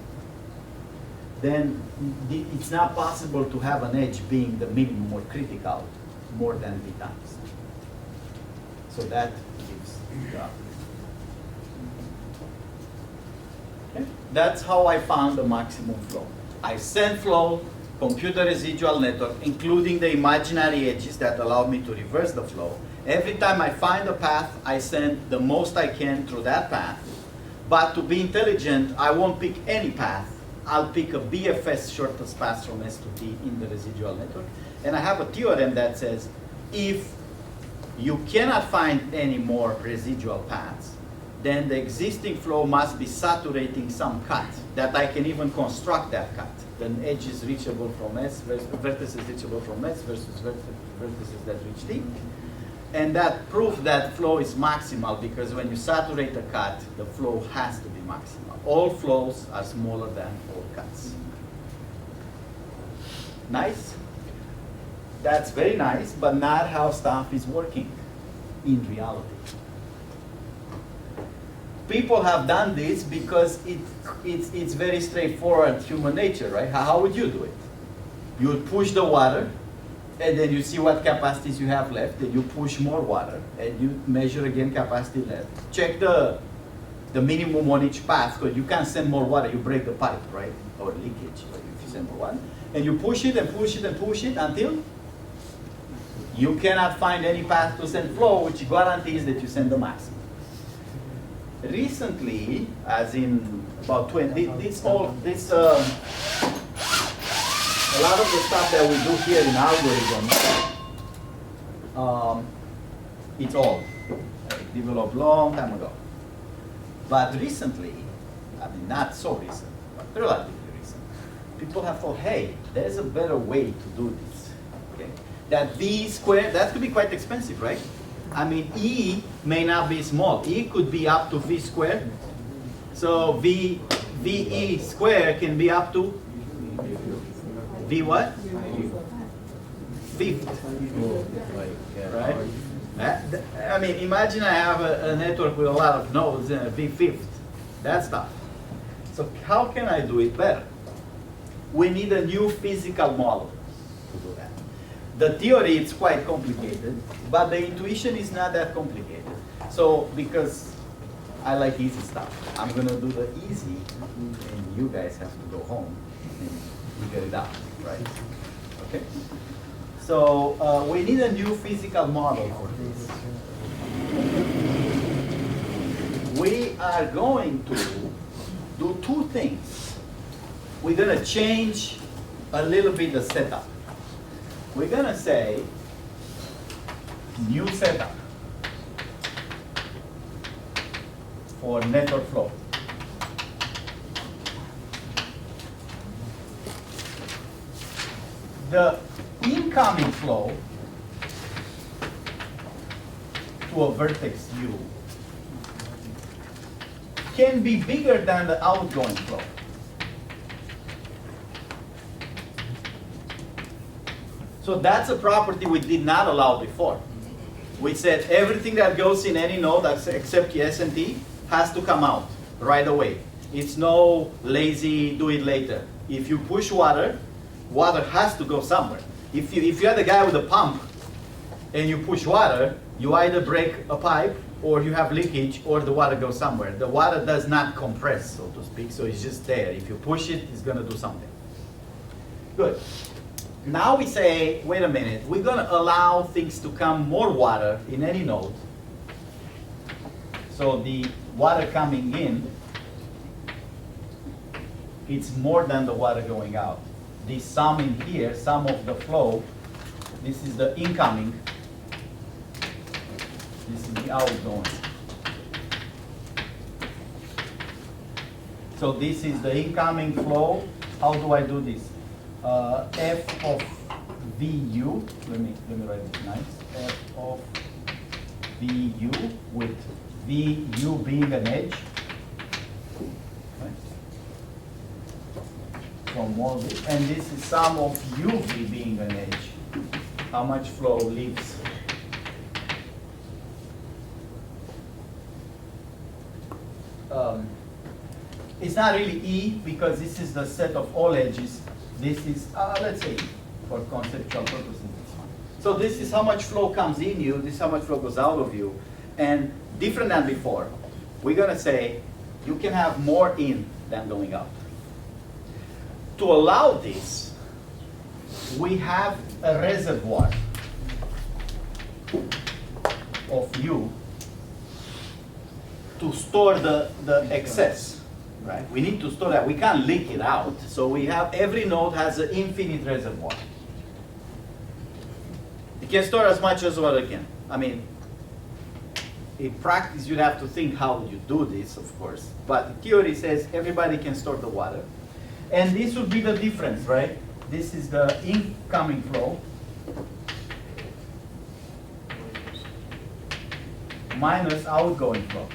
Speaker 1: then it's not possible to have an edge being the minimum or critical more than V times. So that gives the algorithm. Okay? That's how I found the maximum flow. I sent flow, compute the residual network, including the imaginary edges that allow me to reverse the flow. Every time I find a path, I send the most I can through that path. But to be intelligent, I won't pick any path. I'll pick a BFS shortest path from S to T in the residual network. And I have a theorem that says if you cannot find any more residual paths, then the existing flow must be saturating some cut, that I can even construct that cut. Then edge is reachable from S, vertices reachable from S versus vertices that reach T. And that proves that flow is maximal, because when you saturate a cut, the flow has to be maximal. All flows are smaller than all cuts. Nice? That's very nice, but not how stuff is working in reality. People have done this because it's very straightforward human nature, right? How would you do it? You would push the water, and then you see what capacities you have left, and you push more water, and you measure again capacity left. Check the minimum on each path, because you can't send more water, you break the pipe, right? Or leakage, right? If you send more water. And you push it and push it and push it until you cannot find any path to send flow, which guarantees that you send the maximum. Recently, as in about 20, a lot of the stuff that we do here in algorithms, it's old. Developed long time ago. But recently, I mean not so recent, but relatively recent, people have thought, hey, there's a better way to do this. Okay? That V squared, that could be quite expensive, right? I mean, E may not be small. E could be up to V squared. So VE squared can be up to V what? Fifth. Right? I mean, imagine I have a network with a lot of nodes and a V fifth. That's tough. So how can I do it better? We need a new physical model to do that. The theory is quite complicated, but the intuition is not that complicated. So because I like easy stuff, I'm going to do the easy, and you guys have to go home and figure it out, right? Okay? So we need a new physical model for this. We are going to do 2 things. We're going to change a little bit the setup. We're going to say new setup for network flow. The incoming flow to a vertex U can be bigger than the outgoing flow. So that's a property we did not allow before. We said everything that goes in any node except S and T has to come out right away. It's no lazy do it later. If you push water, water has to go somewhere. If you're the guy with a pump and you push water, You either break a pipe, or you have leakage, or the water goes somewhere. The water does not compress, so to speak, so it's just there. If you push it, it's going to do something. Good. Now we say, wait a minute, we're going to allow things to come more water in any node. So the water coming in, it's more than the water going out. This sum in here, sum of the flow, this is the incoming, this is the outgoing. So this is the incoming flow. How do I do this? F of VU, let me write it nice. F of VU with VU being an edge. Right? From all this, and this is sum of UV being an edge. How much flow leaves? It's not really E because this is the set of all edges. This is, let's say, for conceptual purposes, it's fine. So this is how much flow comes in you, this is how much flow goes out of you. And different than before, we're going to say you can have more in than going out. To allow this, we have a reservoir of U to store the excess, right? We need to store that. We can't leak it out. So we have, every node has an infinite reservoir. It can store as much as water can. I mean, in practice, you'd have to think how would you do this, of course. But the theory says everybody can store the water. And this would be the difference, right? This is the incoming flow minus outgoing flow.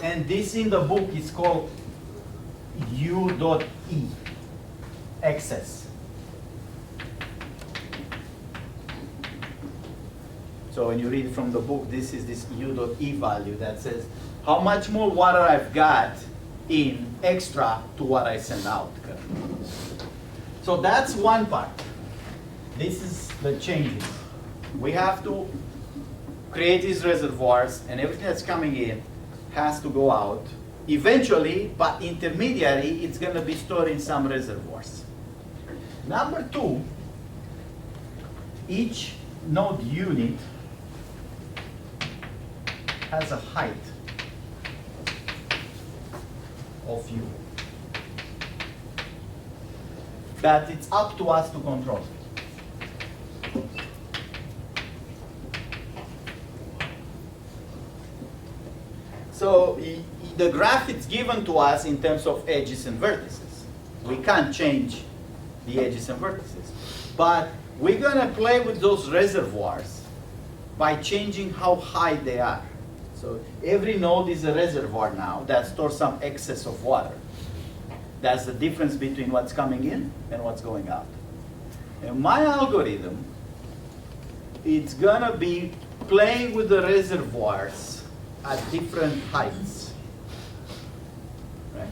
Speaker 1: And this in the book is called U dot E, excess. So when you read from the book, this is this U dot E value that says how much more water I've got in extra to what I send out. So that's one part. This is the changes. We have to create these reservoirs, and everything that's coming in has to go out. Eventually, but intermediary, it's going to be stored in some reservoirs. Number two, each node unit has a height of U that it's up to us to control. So the graph is given to us in terms of edges and vertices. We can't change the edges and vertices. But we're going to play with those reservoirs by changing how high they are. So every node is a reservoir now that stores some excess of water. That's the difference between what's coming in and what's going out. And my algorithm, it's going to be playing with the reservoirs at different heights. Right?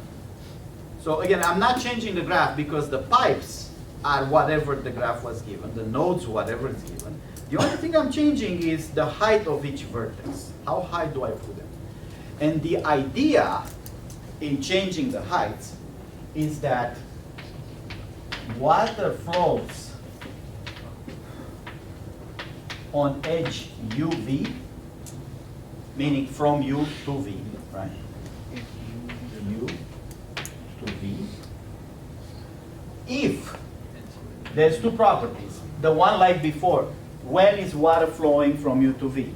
Speaker 1: So again, I'm not changing the graph because the pipes are whatever the graph was given, the nodes whatever is given. The only thing I'm changing is the height of each vertex. How high do I put them? And the idea in changing the heights is that water flows on edge UV, meaning from U to V, right? U to V. If there's two properties, the one like before, when is water flowing from U to V?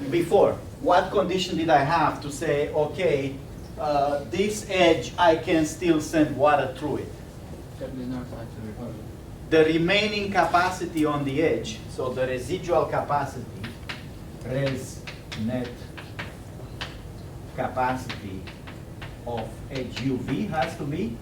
Speaker 1: Before, what condition did I have to say, okay, this edge, I can still send water through it? The remaining capacity on the edge, so the residual capacity, res net capacity of edge UV has to be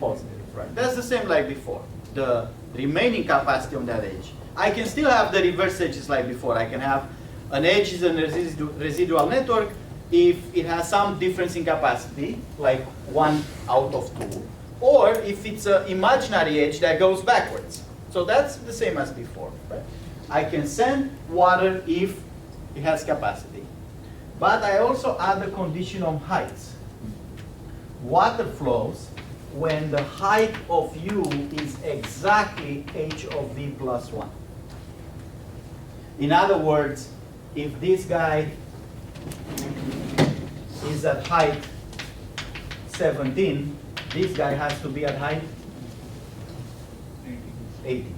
Speaker 1: positive, right? That's the same like before. The remaining capacity on that edge. I can still have the reverse edges like before. I can have An edge is a residual network if it has some difference in capacity, like 1 out of 2, or if it's an imaginary edge that goes backwards. So that's the same as before. Right? I can send water if it has capacity. But I also add the condition on heights. Water flows when the height of u is exactly h of v plus 1. In other words, if this guy is at height 17, this guy has to be at height 18.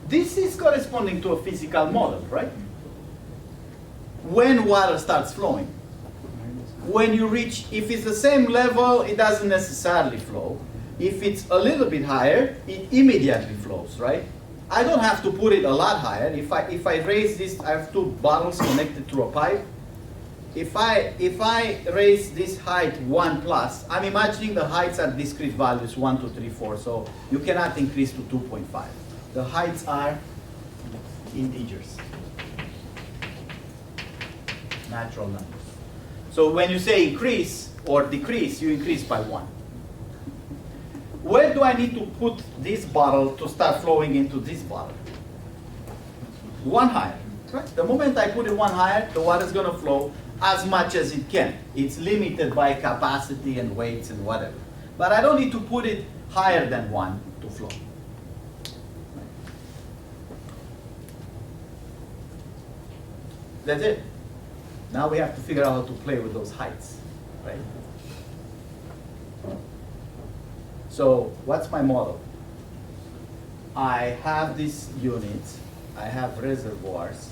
Speaker 1: This is corresponding to a physical model, right? When water starts flowing. When you reach, if it's the same level, it doesn't necessarily flow. If it's a little bit higher, it immediately flows, right? I don't have to put it a lot higher. If I raise this, I have 2 bottles connected through a pipe. If I raise this height 1 plus, I'm imagining the heights are discrete values, 1, 2, 3, 4, so you cannot increase to 2.5. The heights are integers, natural numbers. So when you say increase or decrease, you increase by 1. Where do I need to put this bottle to start flowing into this bottle? 1 higher, right? The moment I put it 1 higher, the water is going to flow as much as it can. It's limited by capacity and weights and whatever. But I don't need to put it higher than 1 to flow. That's it. Now we have to figure out how to play with those heights, right? So what's my model? I have these units. I have reservoirs.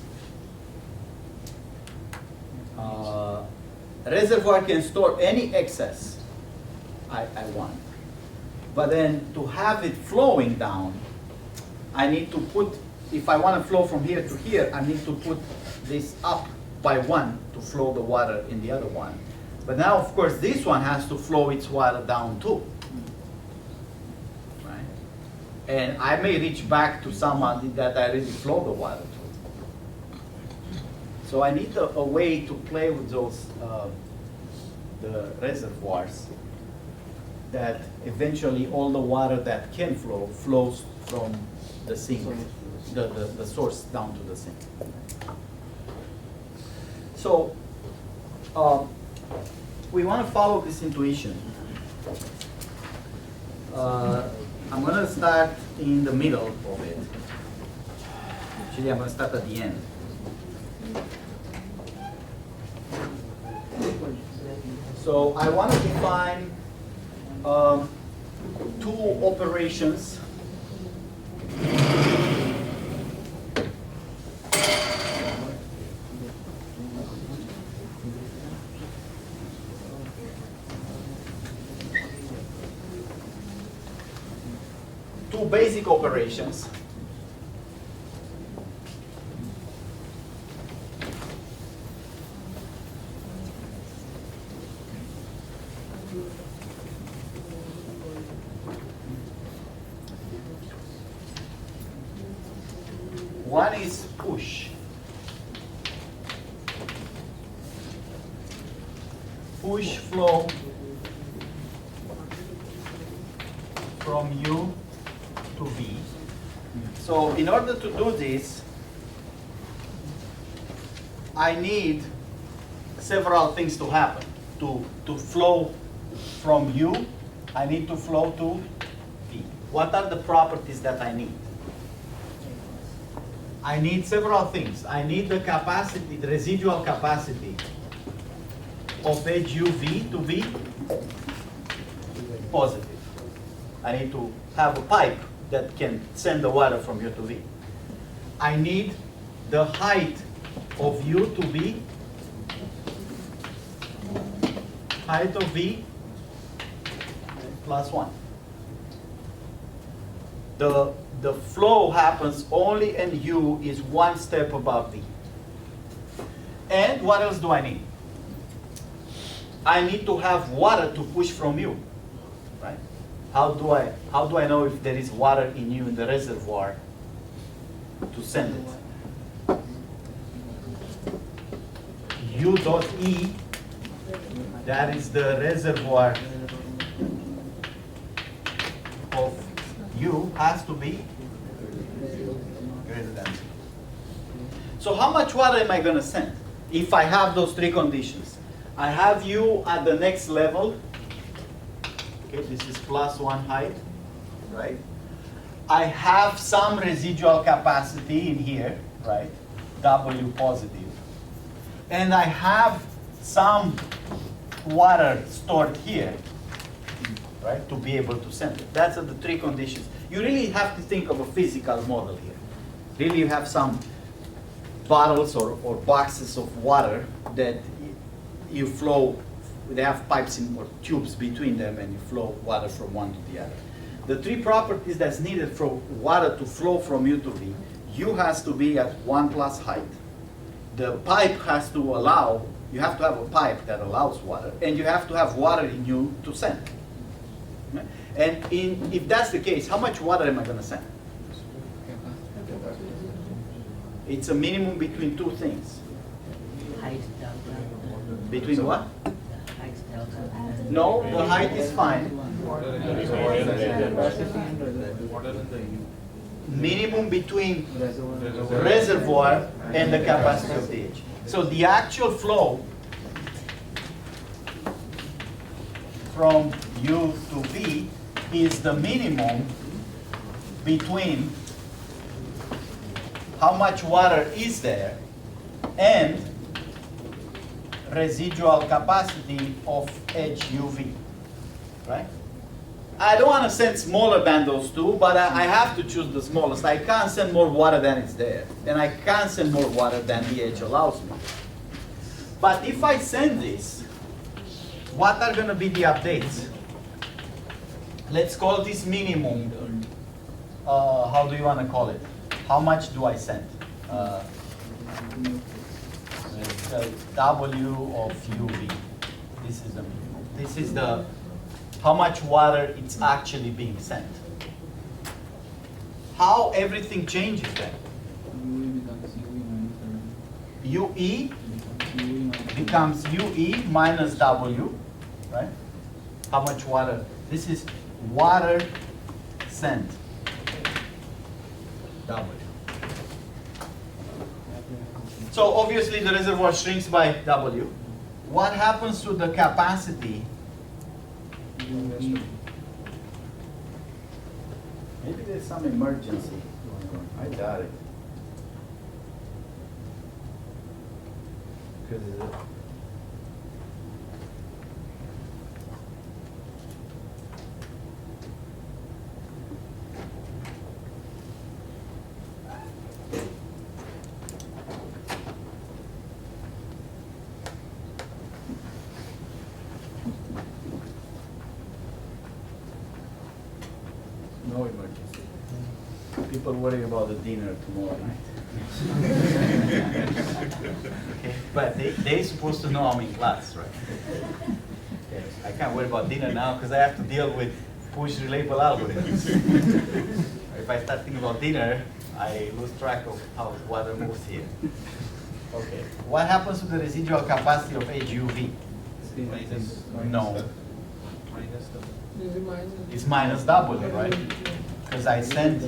Speaker 1: Reservoir can store any excess I want. But then to have it flowing down, I need to put, if I want to flow from here to here, I need to put this up by 1 to flow the water in the other one. But now, of course, this one has to flow its water down too. Right? And I may reach back to someone that I already flow the water to. So I need a way to play with those the reservoirs that eventually all the water that can flow flows from the sink, the source down to the sink. So we want to follow this intuition. I'm going to start in the middle of it. Actually, I'm going to start at the end. So I want to define 2 operations . Two basic operations . One is push. Push flow from U to V. So in order to do this, I need several things to happen. To flow from U, I need to flow to V. What are the properties that I need? I need several things. I need the capacity, the residual capacity of edge UV to be positive. I need to have a pipe that can send the water from U to V. I need the height of U to be height of V plus 1. The flow happens only and U is 1 step above V. And what else do I need? I need to have water to push from U, right? How do I know if there is water in you in the reservoir to send it? U dot E, that is the reservoir of U, has to be greater than 0. So how much water am I going to send if I have those three conditions? I have U at the next level. Okay, this is +1 height, right? I have some residual capacity in here, right? W positive. And I have some water stored here, right, to be able to send it. That's the three conditions. You really have to think of a physical model here. Really, you have some bottles or boxes of water that you flow. They have pipes or tubes between them, and you flow water from one to the other. The three properties that's needed for water to flow from U to V: U has to be at 1+ height. The pipe has to allow, you have to have a pipe that allows water, and you have to have water in U to send. And if that's the case, how much water am I going to send? It's a minimum between two things.
Speaker 3: Height delta.
Speaker 1: Between what?
Speaker 3: Height delta.
Speaker 1: No, the height is fine. Minimum between reservoir and the capacity of the edge. So the actual flow from U to V is the minimum between how much water is there and residual capacity of edge UV, right? I don't want to send smaller than those two, but I have to choose the smallest. I can't send more water than it's there, and I can't send more water than the edge allows me. But if I send this, what are going to be the updates? Let's call this minimum. How do you want to call it? How much do I send? The W of UV. This is the minimum. This is the how much water it's actually being sent. How everything changes then? UE becomes UE minus W, right? How much water? This is water sent. W. So obviously the reservoir shrinks by W. What happens to the capacity? Maybe there's some emergency going on. I doubt it. Because no emergency. People worry about the dinner tomorrow night. Okay. But they're supposed to know I'm in class, right? Okay. I can't worry about dinner now because I have to deal with push relabel algorithms. If I start thinking about dinner, I lose track of how water moves here. Okay. What happens to the residual capacity of edge UV? No. It's minus W, right? Because I send.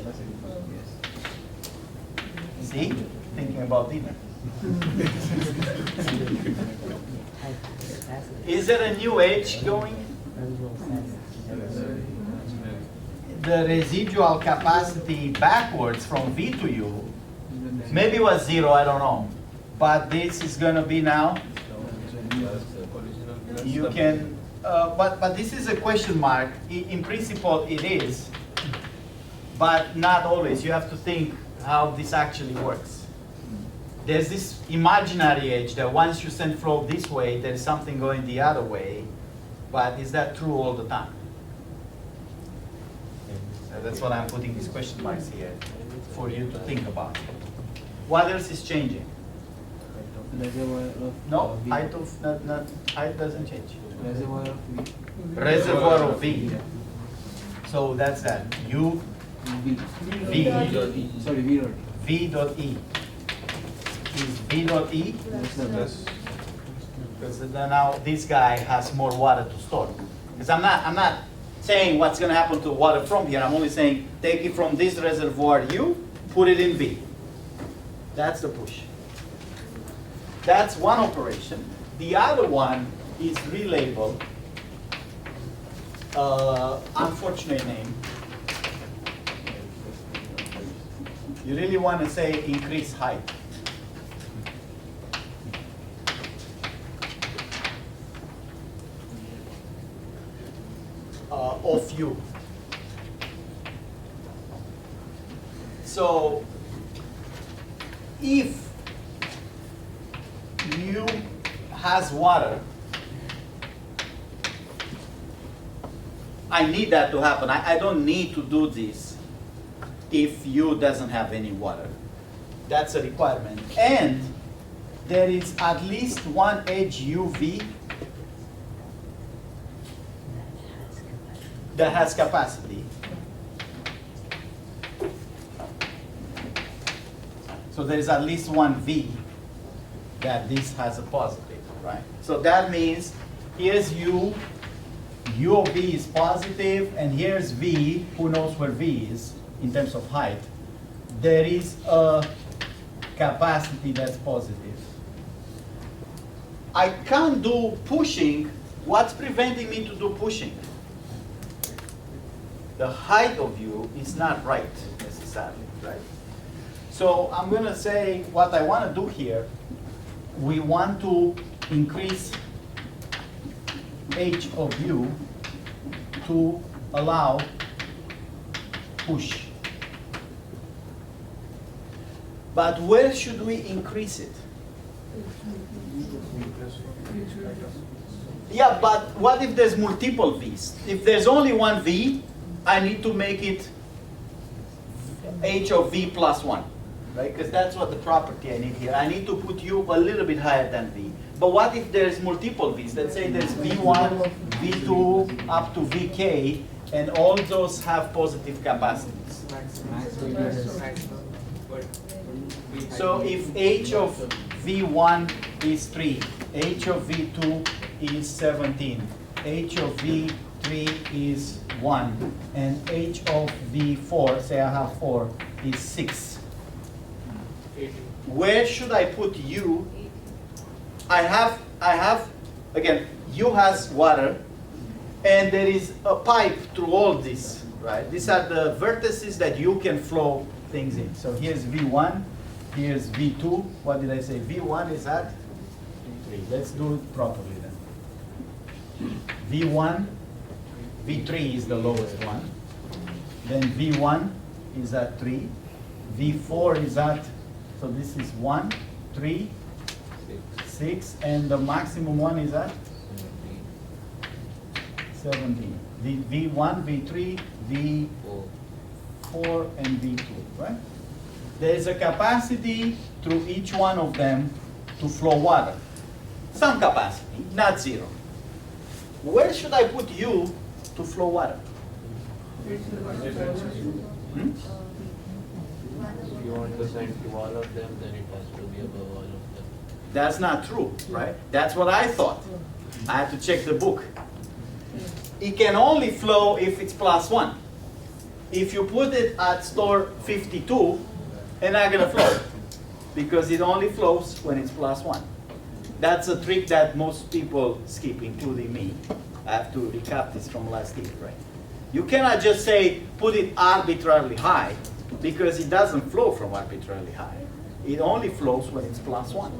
Speaker 1: See? Thinking about dinner. Is there a new edge going? The residual capacity backwards from V to U, maybe it was 0, I don't know. But this is going to be now. You can, but this is a question mark. In principle, it is, but not always. You have to think how this actually works. There's this imaginary edge that once you send flow this way, there's something going the other way. But is that true all the time? So that's what I'm putting these question marks here for you to think about. What else is changing? No, height of height doesn't change.
Speaker 2: Reservoir of V.
Speaker 1: Reservoir of V. So that's that. U
Speaker 2: V.
Speaker 1: V.
Speaker 2: Sorry, V dot.
Speaker 1: V dot E. Is V dot E?
Speaker 2: Yes.
Speaker 1: Because now this guy has more water to store. Because I'm not saying what's going to happen to the water from here. I'm only saying take it from this reservoir U, put it in V. That's the push. That's one operation. The other one is relabeled. Unfortunate name. You really want to say increase height. Of U. So if U has water, I need that to happen. I don't need to do this if U doesn't have any water. That's a requirement. And there is at least one edge UV that has capacity. So there is at least one V that this has a positive, right? So that means here's U, U of V is positive, and here's V, who knows where V is in terms of height. There is a capacity that's positive. I can't do pushing. What's preventing me to do pushing? The height of U is not right necessarily, right? So I'm going to say what I want to do here. We want to increase H of U to allow push. But where should we increase it? Yeah, but what if there's multiple V's? If there's only one V, I need to make it H of V plus 1, right? Because that's what the property I need here. I need to put U a little bit higher than V. But what if there's multiple V's? Let's say there's V1, V2, up to Vk, and all those have positive capacities. So if H of V1 is 3, H of V2 is 17, H of V3 is 1, and H of V4, say I have 4, is 6. Where should I put U? I have, again, U has water, and there is a pipe through all this, right? These are the vertices that you can flow things in. So here's V1, here's V2. What did I say? V1 is at 3. Let's do it properly then. V1, V3 is the lowest one. Then V1 is at 3. V4 is at, so this is 1, 3, 6, and the maximum one is at 17. V1, V3, V4, and V2, right? There is a capacity through each one of them to flow water. Some capacity, not 0. Where should I put U to flow water? Hmm?
Speaker 4: If you want to send to all of them, then it has to be above all of them.
Speaker 1: That's not true, right? That's what I thought. I had to check the book. It can only flow if it's plus 1. If you put it at store 52, it's not going to flow because it only flows when it's plus 1. That's a trick that most people skip, including me. I have to recap this from last year, right? You cannot just say put it arbitrarily high because it doesn't flow from arbitrarily high. It only flows when it's plus 1.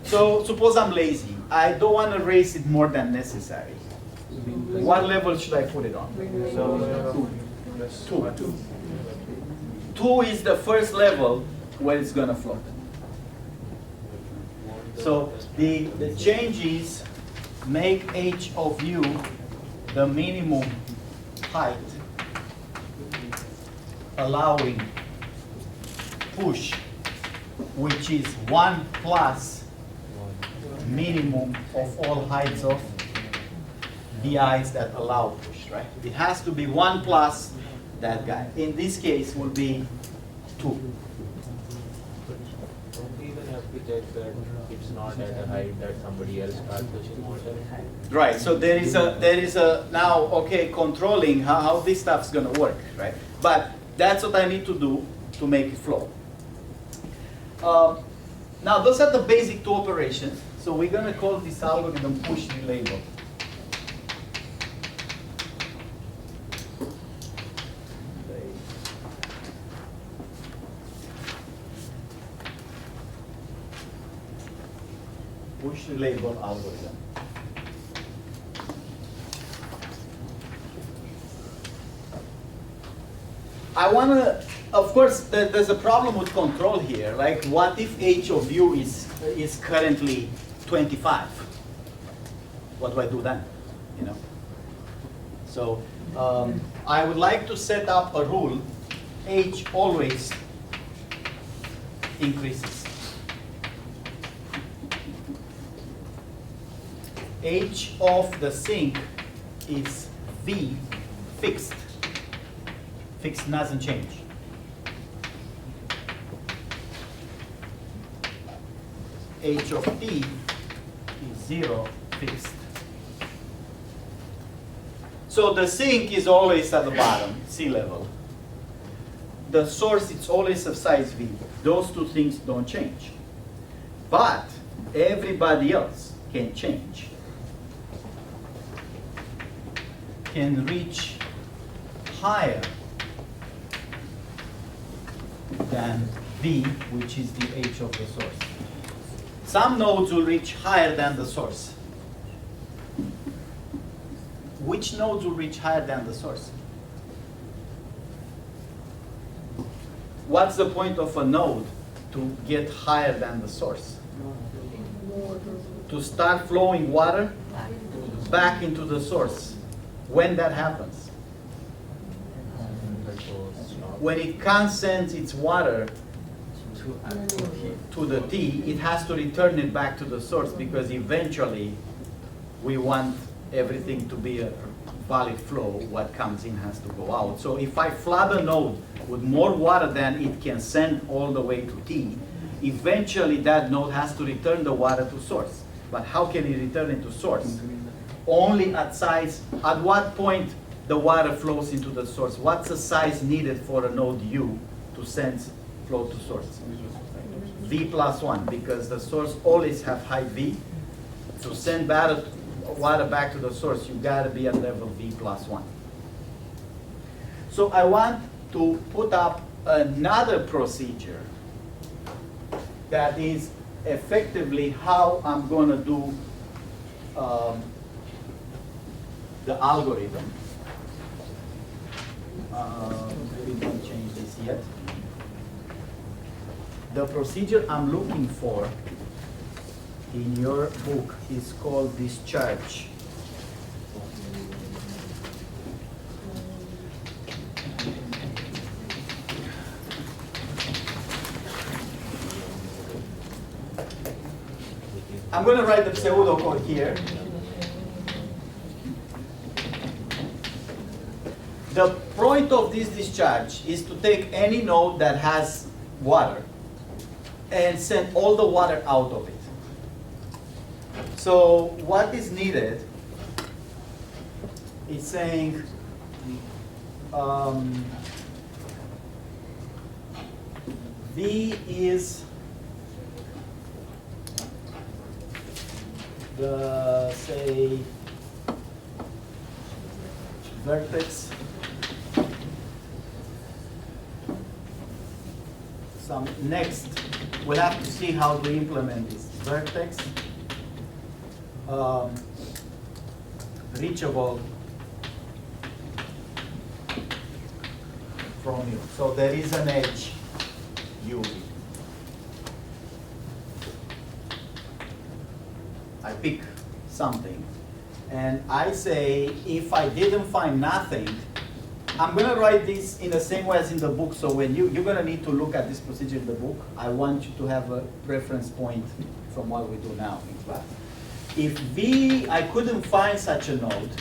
Speaker 1: So suppose I'm lazy. I don't want to raise it more than necessary. What level should I put it on? So 2. 2 is the first level where it's going to float. So the changes make H of U the minimum height, allowing push, which is 1 plus minimum of all heights of VIs that allow push, right? It has to be 1 plus that guy. In this case, will be 2.
Speaker 4: Don't we even have to check that it's not at a height that somebody else starts pushing water?
Speaker 1: Right, so there is a now, okay, controlling how this stuff's gonna work, right? But that's what I need to do to make it flow. Now, those are the basic 2 operations. So we're gonna call this algorithm push relabel. Push relabel algorithm. I want to, of course, there's a problem with control here. Like, what if h of u is currently 25? What do I do then? You know. So I would like to set up a rule: h always increases. H of the sink is V fixed. Fixed doesn't change. H of T is 0 fixed. So the sink is always at the bottom, sea level. The source is always of size V. Those 2 things don't change. But everybody else can change. Can reach higher than V, which is the H of the source. Some nodes will reach higher than the source. Which nodes will reach higher than the source? What's the point of a node to get higher than the source? To start flowing water back into the source. When that happens? When it consents its water to the T, it has to return it back to the source, because eventually we want everything to be a valid flow. What comes in has to go out. So if I flood a node with more water than it can send all the way to T, eventually that node has to return the water to source. But how can it return it to source? Only at size. At what point the water flows into the source? What's the size needed for a node U to send flow to source? V plus 1, because the source always have height V. To send water back to the source, you gotta be at level V plus 1. So I want to put up another procedure that is effectively how I'm gonna do the algorithm. Maybe don't change this yet. The procedure I'm looking for in your book is called discharge. I'm going to write the pseudocode here. The point of this discharge is to take any node that has water and send all the water out of it. So what is needed is saying V is the, say, vertex next, we'll have to see how to implement this. Vertex reachable from you. So there is an edge U. I pick something and I say, if I didn't find nothing, I'm going to write this in the same way as in the book. So when you're going to need to look at this procedure in the book, I want you to have a reference point from what we do now in class. If V, I couldn't find such a node,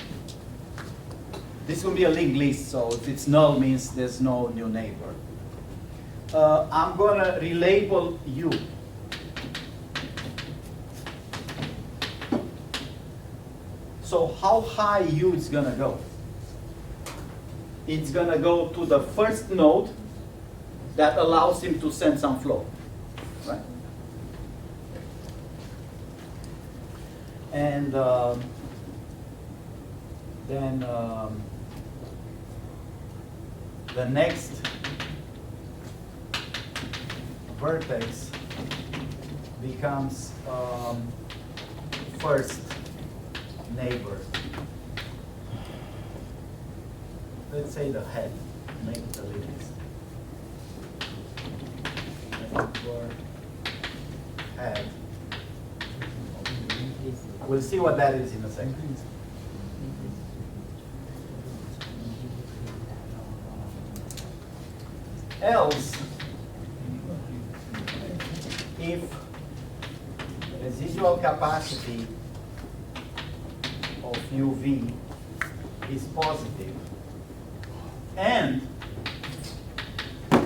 Speaker 1: this will be a linked list, so if it's null means there's no new neighbor. I'm gonna relabel U. So how high U is gonna go? It's gonna go to the first node that allows him to send some flow, right? And then the next vertex becomes first neighbor. Let's say the head, make it the least. Neighbor, head. We'll see what that is in a second. Else, if residual capacity of UV is positive, and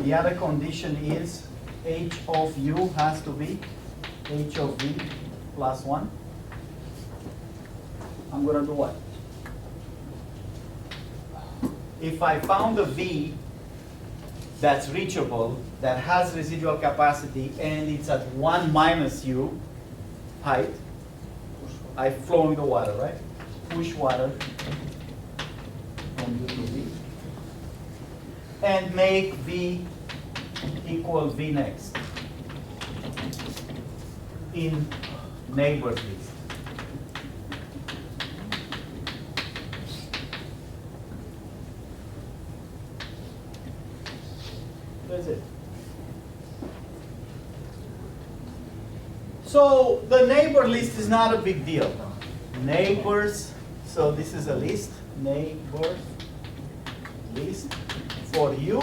Speaker 1: the other condition is H of U has to be H of V plus 1, I'm going to do what? If I found a V that's reachable, that has residual capacity, and it's at 1 minus U height, I flow in the water, right? Push water from U to V, and make V equal V next in neighbor list. That's it. So the neighbor list is not a big deal. Neighbors, so this is a list, neighbor list for U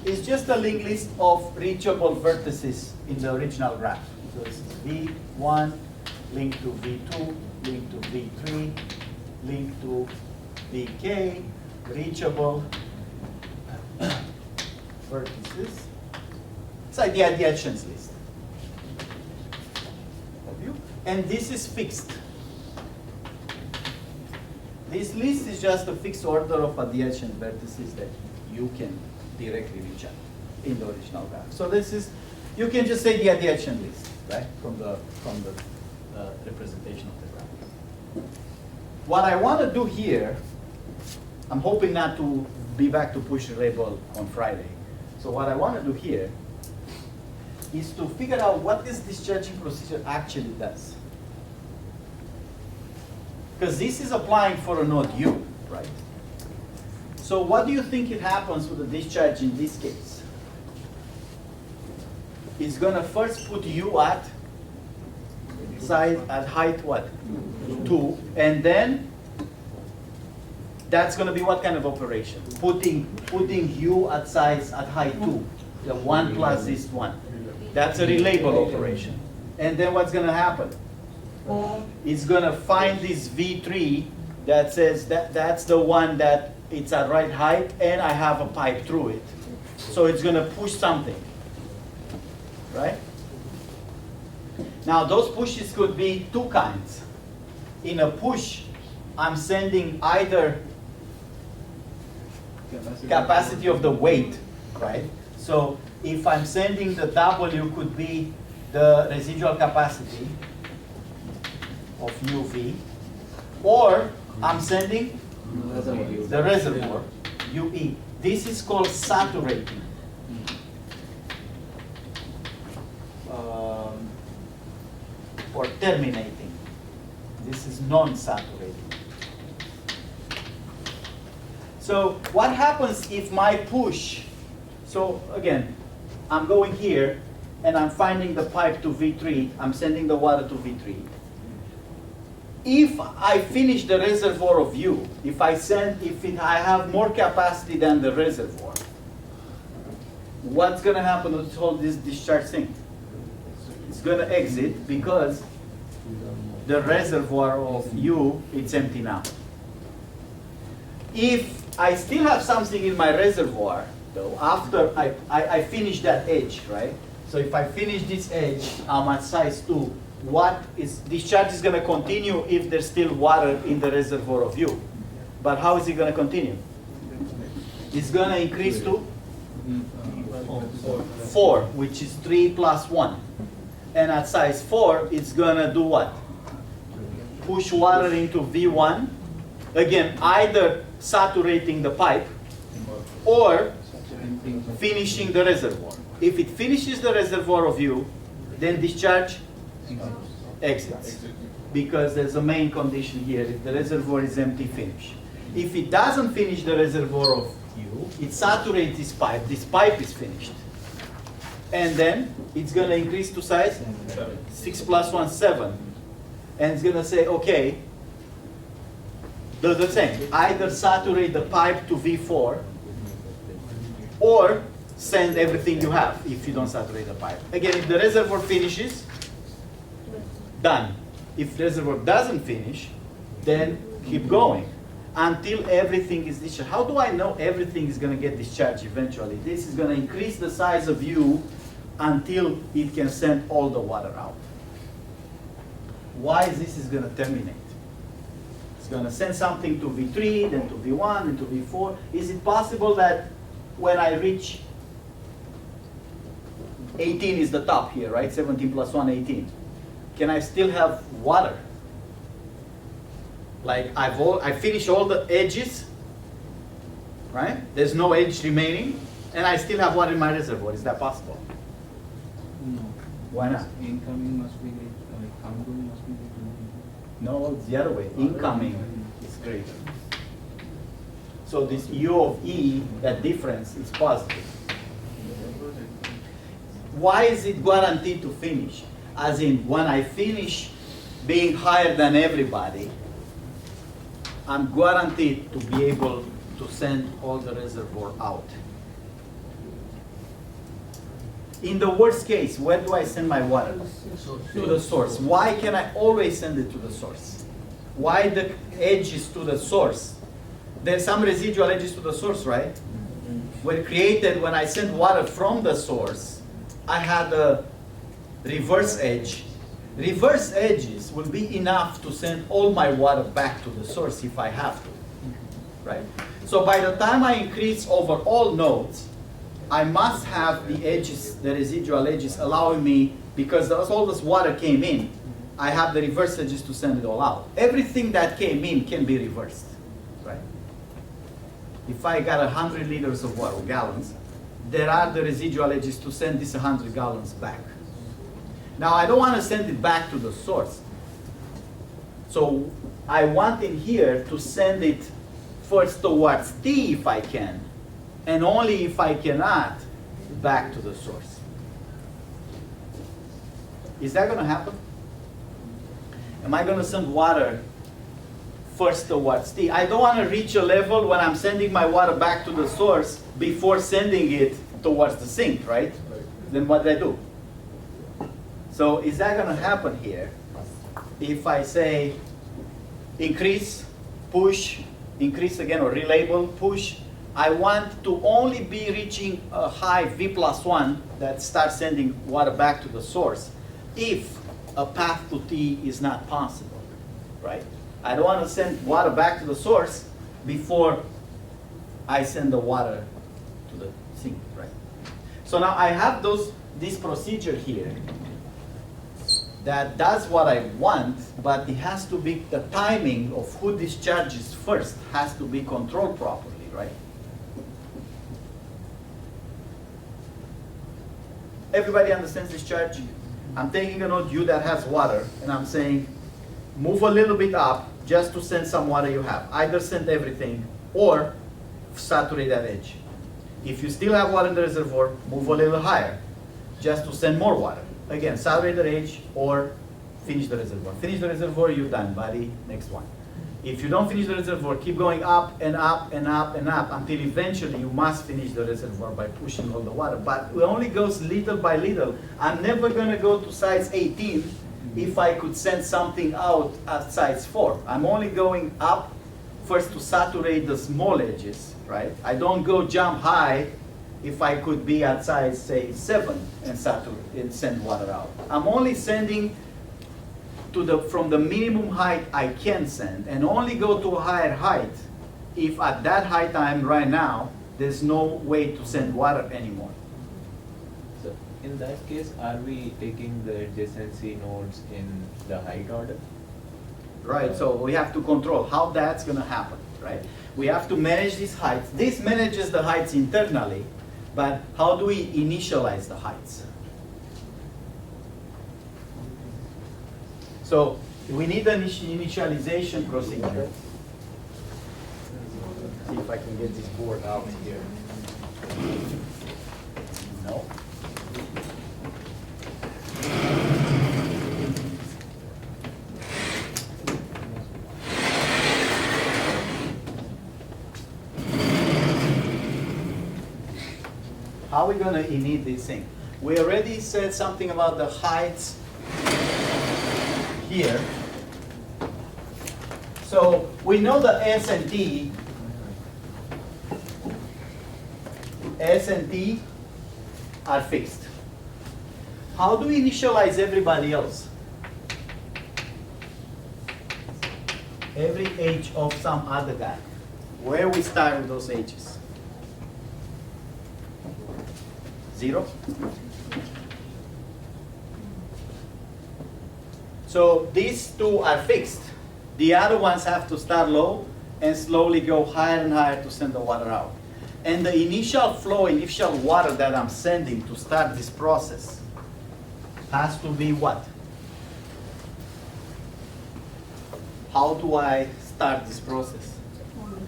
Speaker 1: is just a linked list of reachable vertices in the original graph. So it's V1 linked to V2, linked to V3, linked to VK, reachable vertices. It's like the adjacents list of U. And this is fixed. This list is just a fixed order of adjacent vertices that you can directly reach out in the original graph. So this is, you can just say the adjacent list, right, from the representation of the graph. What I want to do here, I'm hoping not to be back to push relabel on Friday. So what I want to do here is to figure out what this discharging procedure actually does. Because this is applying for a node U, right? So what do you think it happens with the discharge in this case? It's going to first put U at height what? 2, and then that's going to be what kind of operation? Putting U at height 2, the 1 plus this 1. That's a relabel operation. And then what's going to happen? It's going to find this V3 that says that's the one that it's at right height, and I have a pipe through it. So it's going to push something, right? Now those pushes could be two kinds. In a push, I'm sending either capacity of the weight, right? So if I'm sending the W, could be the residual capacity of UV, or I'm sending the reservoir, UE. This is called saturating. Or terminating. This is non-saturating. So what happens if my push, so again, I'm going here and I'm finding the pipe to V3, I'm sending the water to V3. If I finish the reservoir of U, if I have more capacity than the reservoir, what's going to happen to this discharge thing? It's going to exit because the reservoir of U, it's empty now. If I still have something in my reservoir, though, after I finish that edge, right? So if I finish this edge, I'm at size 2. Discharge is going to continue if there's still water in the reservoir of U. But how is it going to continue? It's going to increase to 4, which is 3 plus 1. And at size 4, it's going to do what? Push water into V1. Again, either saturating the pipe or finishing the reservoir. If it finishes the reservoir of U, then discharge exits. Because there's a main condition here. If the reservoir is empty, finish. If it doesn't finish the reservoir of U, it saturates this pipe. This pipe is finished. And then it's going to increase to size 6 plus 1, 7. And it's going to say, okay, the same. Either saturate the pipe to V4 or send everything you have if you don't saturate the pipe. Again, if the reservoir finishes, done. If the reservoir doesn't finish, then keep going until everything is discharged. How do I know everything is going to get discharged eventually? This is going to increase the size of U until it can send all the water out. Why this is going to terminate? It's going to send something to V3, then to V1, then to V4. Is it possible that when I reach 18 is the top here, right? 17 plus 1, 18. Can I still have water? Like I finish all the edges, right? There's no edge remaining, and I still have water in my reservoir. Is that possible?
Speaker 2: No.
Speaker 1: Why not?
Speaker 2: Incoming must be like outgoing must be
Speaker 1: No, it's the other way. Incoming is greater. So this U of E, that difference is positive. Why is it guaranteed to finish? As in, when I finish being higher than everybody, I'm guaranteed to be able to send all the reservoir out. In the worst case, where do I send my water? To the source. Why can I always send it to the source? Why the edges to the source? There's some residual edges to the source, right? Were created when I sent water from the source. I had a reverse edge. Reverse edges will be enough to send all my water back to the source if I have to, right? So by the time I increase over all nodes, I must have the edges, the residual edges allowing me, because all this water came in, I have the reverse edges to send it all out. Everything that came in can be reversed, right? If I got 100 liters of water, gallons, there are the residual edges to send this 100 gallons back. Now, I don't want to send it back to the source. So I want in here to send it first towards T if I can, and only if I cannot, back to the source. Is that going to happen? Am I going to send water first towards T? I don't want to reach a level when I'm sending my water back to the source before sending it towards the sink, right? Then what do I do? So is that going to happen here? If I say increase, push, increase again, or relabel, push, I want to only be reaching a high V plus 1 that starts sending water back to the source if a path to T is not possible, right? I don't want to send water back to the source before I send the water to the sink, right? So now I have this procedure here that does what I want, but it has to be, the timing of who discharges first has to be controlled properly, right? Everybody understands discharge? I'm taking a node U that has water, and I'm saying, move a little bit up just to send some water you have. Either send everything or saturate that edge. If you still have water in the reservoir, move a little higher just to send more water. Again, saturate the edge or finish the reservoir. Finish the reservoir, you're done, buddy. Next one. If you don't finish the reservoir, keep going up and up and up and up until eventually you must finish the reservoir by pushing all the water. But it only goes little by little. I'm never going to go to size 18 if I could send something out at size 4. I'm only going up first to saturate the small edges, right? I don't go jump high if I could be at size, say, 7 and saturate and send water out. I'm only sending from the minimum height I can send, and only go to a higher height if at that height I'm right now, there's no way to send water anymore.
Speaker 5: So in that case, are we taking the adjacency nodes in the height order?
Speaker 1: Right, so we have to control how that's gonna happen, right? We have to manage these heights. This manages the heights internally, but how do we initialize the heights? So we need an initialization procedure. See if I can get this board out here. No. How are we going to init this thing? We already said something about the heights here. So we know the S and T are fixed. How do we initialize everybody else? Every H of some other guy. Where we start with those H's? 0. So these two are fixed. The other ones have to start low and slowly go higher and higher to send the water out. And the initial flow, initial water that I'm sending to start this process has to be what? How do I start this process?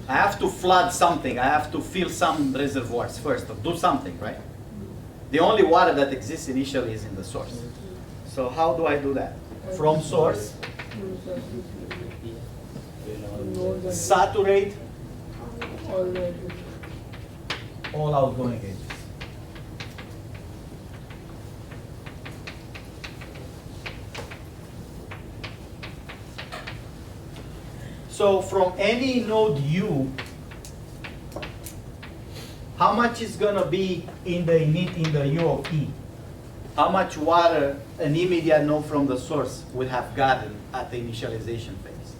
Speaker 1: I have to flood something. I have to fill some reservoirs first, or do something, right? The only water that exists initially is in the source. So how do I do that? From source, saturate all outgoing edges. So from any node U, how much is going to be in the init in the U of E? How much water an immediate node from the source would have gotten at the initialization phase?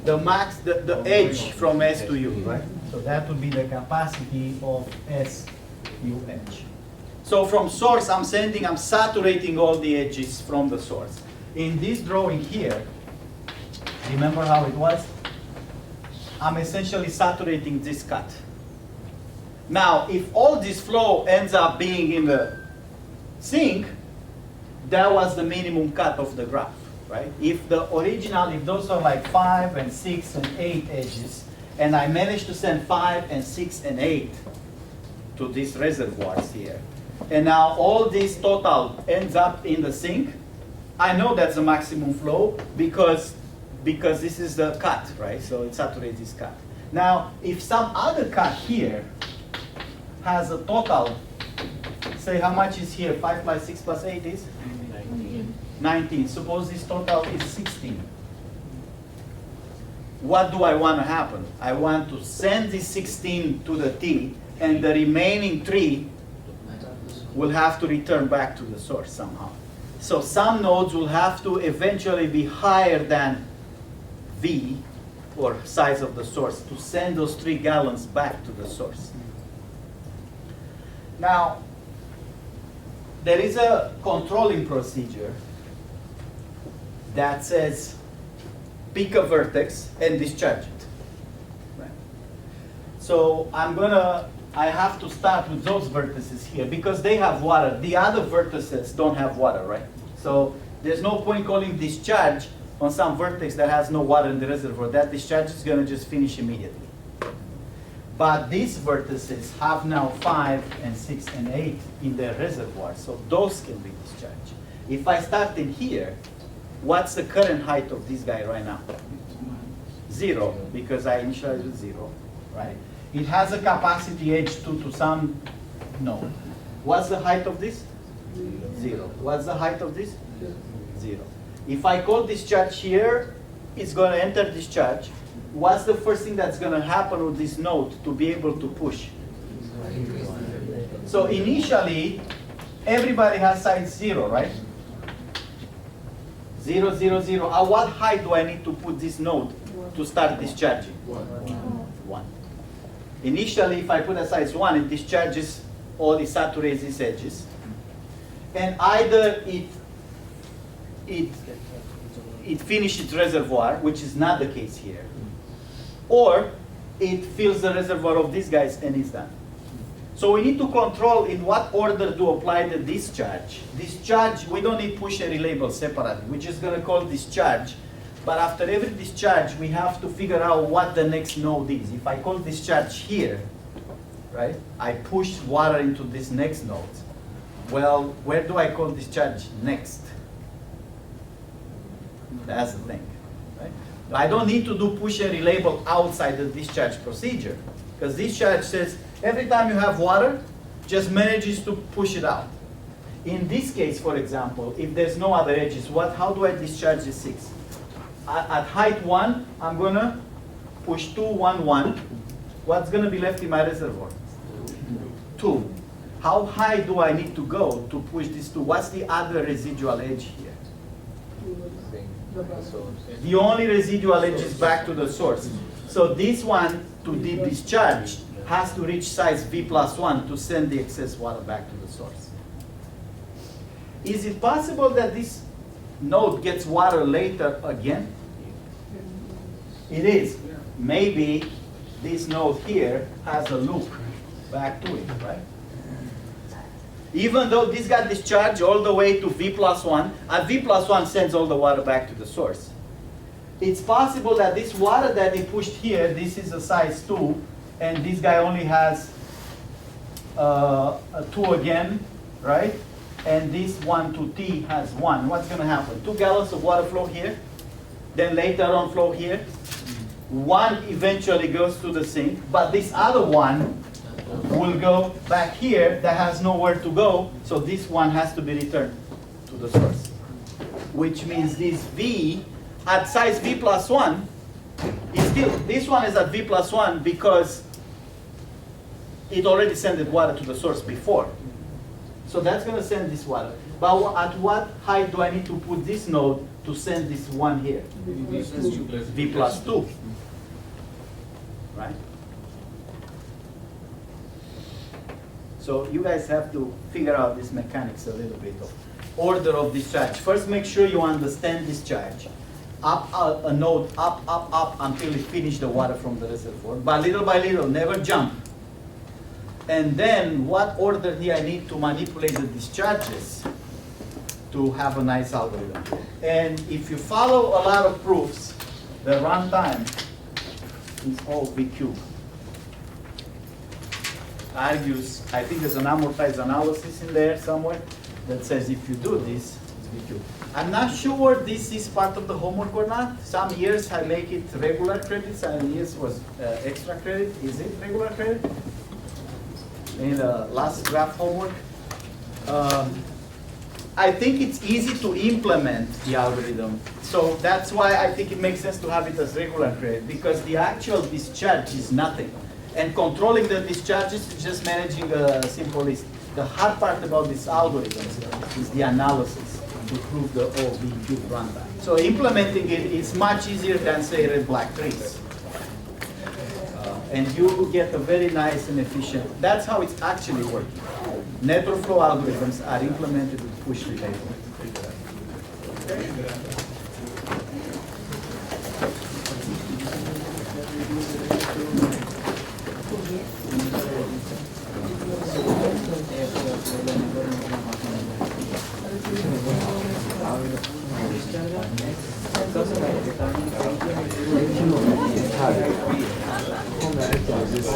Speaker 1: The max, the edge from S to U, right? So that would be the capacity of S U H. So from source, I'm saturating all the edges from the source. In this drawing here, remember how it was? I'm essentially saturating this cut. Now, if all this flow ends up being in the sink, that was the minimum cut of the graph, right? If those are like 5 and 6 and 8 edges, and I managed to send 5 and 6 and 8 to these reservoirs here, and now all this total ends up in the sink, I know that's the maximum flow because this is the cut, right? So it saturates this cut. Now, if some other cut here has a total, say how much is here? 5 plus 6 plus 8 is? 19. Suppose this total is 16. What do I want to happen? I want to send this 16 to the T, and the remaining 3 will have to return back to the source somehow. So some nodes will have to eventually be higher than V, or size of the source, to send those 3 gallons back to the source. Now, there is a controlling procedure that says pick a vertex and discharge it. Right? So I have to start with those vertices here because they have water. The other vertices don't have water, right? So there's no point calling discharge on some vertex that has no water in the reservoir. That discharge is going to just finish immediately. But these vertices have now 5 and 6 and 8 in their reservoir, so those can be discharged. If I start in here, what's the current height of this guy right now? 0, because I initialized with 0, right? It has a capacity H2 to some node. What's the height of this? 0. What's the height of this? 0. If I call this charge here, it's going to enter this charge. What's the first thing that's going to happen with this node to be able to push? So initially, everybody has size 0, right? 0, 0, 0. At what height do I need to put this node to start discharging? 1. Initially, if I put a size 1, it discharges all, it saturates these edges. And either it finishes its reservoir, which is not the case here, or it fills the reservoir of these guys and it's done. So we need to control in what order to apply the discharge. Discharge, we don't need push and relabel separately. We're just going to call discharge. But after every discharge, we have to figure out what the next node is. If I call discharge here, right, I push water into this next node. Well, where do I call discharge next? That's the thing, right? I don't need to do push and relabel outside the discharge procedure, because discharge says every time you have water, just manages to push it out. In this case, for example, if there's no other edges, how do I discharge the 6? At height 1, I'm going to push 2, 1, 1. What's going to be left in my reservoir? 2. How high do I need to go to push this 2? What's the other residual edge here? The only residual edge is back to the source. So this one, to be discharged, has to reach size V+1 to send the excess water back to the source. Is it possible that this node gets water later again? It is. Maybe this node here has a loop back to it, right? Even though this got discharged all the way to V+1, and V+1 sends all the water back to the source. It's possible that this water that they pushed here, this is a size 2, and this guy only has a 2 again, right? And this 1 to T has 1. What's going to happen? 2 gallons of water flow here, then later on flow here. 1 eventually goes to the sink, but this other one will go back here that has nowhere to go, so this one has to be returned to the source. Which means this V at size V+1 is still, this one is at V+1 because it already sent the water to the source before. So that's going to send this water. But at what height do I need to put this node to send this one here? V+2. Right? So you guys have to figure out this mechanics a little bit of order of discharge. First, make sure you understand discharge. Up, a node, up, until you finish the water from the reservoir. But little by little, never jump. And then, what order do I need to manipulate the discharges to have a nice algorithm? And if you follow a lot of proofs, the runtime is all V cube. Argues, I think there's an amortized analysis in there somewhere that says if you do this, it's V cube. I'm not sure this is part of the homework or not. Some years I make it regular credit, some years was extra credit. Is it regular credit? In the last graph homework. I think it's easy to implement the algorithm. So that's why I think it makes sense to have it as regular credit, because the actual discharge is nothing. And controlling the discharges is just managing a simple list. The hard part about this algorithm is the analysis to prove the OV cube runtime. So implementing it is much easier than, say, red-black trees. And you get a very nice and efficient, that's how it's actually working. Network flow algorithms are implemented with push relabel.